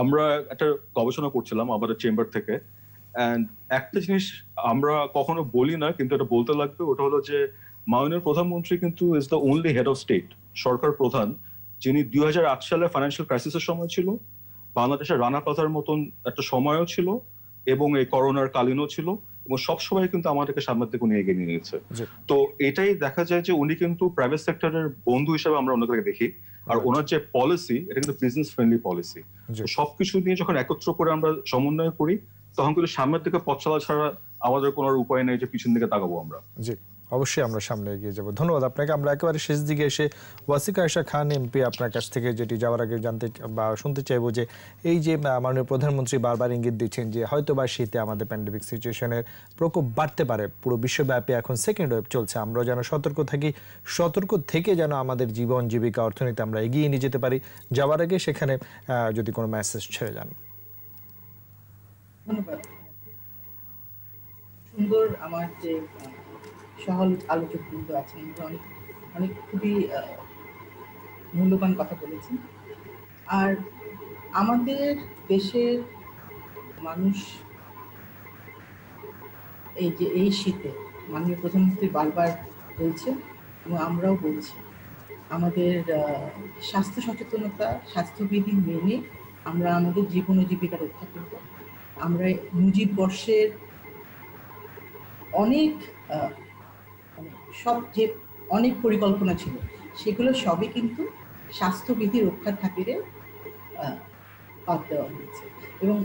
আমরা একটা গবেষণা করছিলাম আমাদের চেম্বার থেকে, এন্ড একটা জিনিস আমরা কখনো বলি না কিন্তু এটা বলতে লাগবে, ওটা হলো যে মাননীয় প্রধানমন্ত্রী কিন্তু is the only head of state, সরকার প্রধান, যিনি 2008 সালে ফাইন্যান্সিয়াল ক্রাইসিসের সময় ছিল, বাংলাদেশের রানা প্লাজার মতন একটা সময়ও ছিল, এবং এই করোনার কালীনও ছিল, এবং সবসময় কিন্তু আমাদেরকে সামনের দিকে উনি এগিয়ে নিয়ে গেছে। জি। তো এটাই দেখা যায় যে উনি কিন্তু প্রাইভেট সেক্টরের বন্ধু হিসেবে আমরা ওনাকে দেখি, আর ওনার যে পলিসি এটা কিন্তু বিজনেস ফ্রেন্ডলি পলিসি। জি। সবকিছু নিয়ে যখন একত্র করে আমরা সমন্বয় করি তখন কিন্তু সামনের দিকে পথ চলা ছাড়া আমাদের কোনো আর উপায় নেই যে পিছন দিকে তাকাবো আমরা। জি, অবশ্যই আমরা সামনে এগিয়ে যাব। ধন্যবাদ আপনাকে। আমরা একেবারে শেষ দিকে এসে ওয়াসিকা আয়েশা খান এমপি আপনার কাছ থেকে যেটি যাওয়ার আগে জানতে বা শুনতে চাইবো যে এই যে মাননীয় প্রধানমন্ত্রী বারবার ইঙ্গিত দিচ্ছেন যে হয়তো বা শীতে আমাদের প্যান্ডেমিক সিচুয়েশনের প্রকোপ বাড়তে পারে, পুরো বিশ্বব্যাপী এখন সেকেন্ড ওয়েভ চলছে, আমরা যেন সতর্ক থাকি, সতর্ক থেকে যেন আমাদের জীবন জীবিকা অর্থনীতি আমরা এগিয়ে নিয়ে যেতে পারি। যাওয়ার আগে সেখানে যদি কোনো মেসেজ ছেড়ে যান। ধন্যবাদ। সুন্দর আমার যে সহল আলোচক বৃন্দ আছেন, অনেক অনেক খুবই মূল্যবান কথা বলেছেন। আর আমাদের দেশের মানুষ এই যে এই শীতে মাননীয় প্রধানমন্ত্রী বারবার বলছে এবং আমরাও বলছি, আমাদের স্বাস্থ্য সচেতনতা, স্বাস্থ্যবিধি মেনে আমরা আমাদের জীবন ও জীবিকা রক্ষা করব। আমরা মুজিব বর্ষের অনেক সব যে অনেক পরিকল্পনা ছিল সেগুলো সবই কিন্তু স্বাস্থ্যবিধি রক্ষার খাতিরে বাদ দেওয়া হয়েছে এবং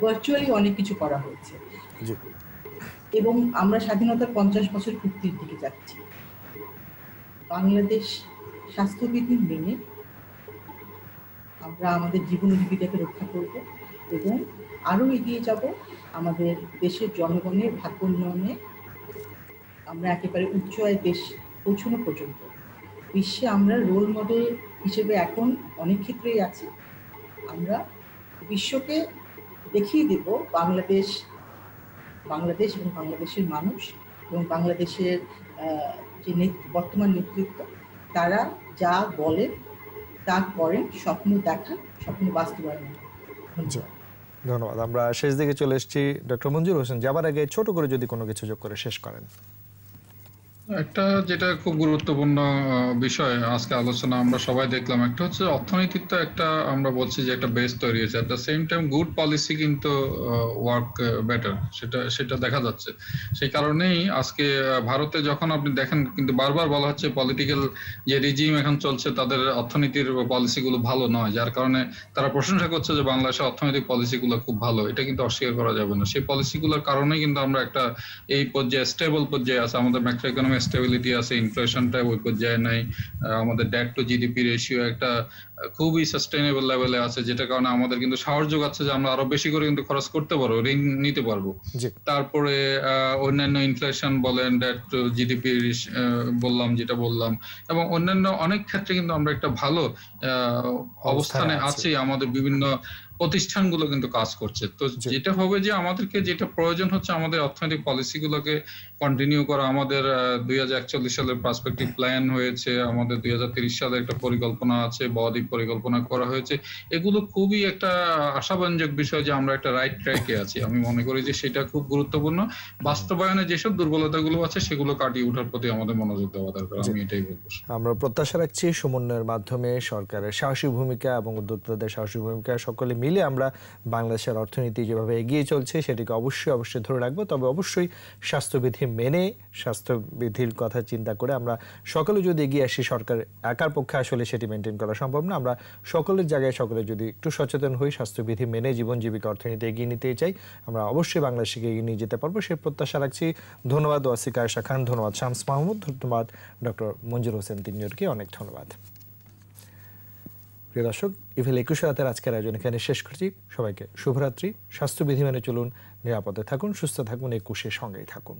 ভার্চুয়ালি অনেক কিছু করা হয়েছে। এবং আমরা স্বাধীনতার 50 বছর পূর্তির দিকে যাচ্ছি। বাংলাদেশ স্বাস্থ্যবিধি মেনে আমরা আমাদের জীবন জীবিকাকে রক্ষা করব এবং আরো এগিয়ে যাব আমাদের দেশের জনগণের ভাগ্য উন্নয়নে। আমরা একেবারে উচ্চ আয়ের দেশ পৌঁছানো পর্যন্ত বিশ্বে আমরা রোল মডেল হিসেবে এখন অনেক ক্ষেত্রেই আছি। আমরা বিশ্বকে দেখিয়ে দেব বাংলাদেশ এবং বাংলাদেশের মানুষ এবং বাংলাদেশের যে বর্তমান নেতৃত্ব, তারা যা বলেন তা করেন, স্বপ্ন দেখান, স্বপ্ন বাস্তবায়ন। ধন্যবাদ। আমরা শেষ দিকে চলে এসেছি। ডক্টর মঞ্জুর হোসেন, যাবার আগে ছোট করে যদি কোনো কিছু যোগ করে শেষ করেন। একটা যেটা খুব গুরুত্বপূর্ণ বিষয় আজকে আলোচনা আমরা সবাই দেখলাম, একটা হচ্ছে অর্থনীতির তো একটা আমরা বলছি যে একটা বেস তৈরি হয়েছে, এট the same time good policy কিন্তু ওয়ার্ক বেটার, সেটা দেখা যাচ্ছে। সেই কারণেই আজকে ভারতে যখন আপনি দেখেন কিন্তু বারবার বলা হচ্ছে পলিটিক্যাল যে রিজিম এখন চলছে তাদের অর্থনীতির পলিসিগুলো ভালো নয়, যার কারণে তারা প্রশংসা করছে যে বাংলাদেশের অর্থনৈতিক পলিসিগুলো খুব ভালো। এটা কিন্তু অস্বীকার করা যাবে না। সেই পলিসিগুলোর কারণেই কিন্তু আমরা একটা এই পর্যায়ে স্টেবল পর্যায়ে আছে, আমাদের ম্যাক্রো ইকোনমিক স্টেবিলিটি আছে, ইনফ্লেশনটা ওই পর্যায়ে নাই, আমাদের ডেট টু জিডিপি রেশিও একটা খুবই সাস্টেইনেবল লেভেলে আছে, যেটা কারণে আমাদের কিন্তু সাহস যোগাচ্ছে যে আমরা আরো বেশি করে কিন্তু খরচ করতে পারবো, ঋণ নিতে পারবো। তারপরে অন্যান্য ইনফ্লেশন বলেন, ডেট টু জিডিপি বললাম যেটা বললাম, এবং অন্যান্য অনেক ক্ষেত্রে কিন্তু আমরা একটা ভালো অবস্থানে আছি। আমাদের বিভিন্ন প্রতিষ্ঠানগুলো কিন্তু কাজ করছে। তো যেটা হবে যে আমাদেরকে যেটা প্রয়োজন হচ্ছে আমাদের অর্থনৈতিক পলিসিগুলোকে কন্টিনিউ করা। আমাদের 2041 সালের পার্সপেক্টিভ প্ল্যান হয়েছে, আমাদের 2030 সালে একটা পরিকল্পনা আছে, বদ্বীপ পরিকল্পনা করা হয়েছে। এগুলো খুবই একটা আশাব্যঞ্জক বিষয় যে আমরা একটা রাইট ট্র্যাকে আছি। আমি মনে করি যে সেটা খুব গুরুত্বপূর্ণ। বাস্তবায়নে যেসব দুর্বলতাগুলো আছে সেগুলো কাটিয়ে ওঠার প্রতি আমাদের মনোযোগ দেওয়া দরকার, আমি এটাই বলবো। আমরা প্রত্যাশা রাখছি সমন্বয়ের মাধ্যমে সরকারের সাহসী ভূমিকা এবং উদ্যোক্তাদের সাহসী ভূমিকা সকলে মিলে আমরা বাংলাদেশের অর্থনীতি যেভাবে এগিয়ে চলছে সেটিকে অবশ্যই ধরে রাখবো। তবে অবশ্যই স্বাস্থ্যবিধি মেনে, স্বাস্থ্যবিধির কথা চিন্তা করে আমরা সকলে যদি এগিয়ে আসি, সরকার একার পক্ষে আসলে সেটি মেনটেন করা সম্ভব না। আমরা সকলের জায়গায় সকলে যদি একটু সচেতন হই, স্বাস্থ্যবিধি মেনে জীবন জীবিকা অর্থনীতি এগিয়ে নিতে চাই, আমরা অবশ্যই বাংলাদেশকে এগিয়ে নিয়ে যেতে পারবো, সে প্রত্যাশা রাখছি। ধন্যবাদ ওয়াসিকা আয়েশা খান, ধন্যবাদ শামস মাহমুদ, ধন্যবাদ ডক্টর মঞ্জুর হোসেন, তিনজনকে অনেক ধন্যবাদ। প্রিয় দর্শক, ইভেল 21 রাতের আজকের আয়োজন এখানে শেষ করছি। সবাইকে শুভরাত্রি। স্বাস্থ্যবিধি মেনে চলুন, নিরাপদে থাকুন, সুস্থ থাকুন, 21-এর সঙ্গেই থাকুন।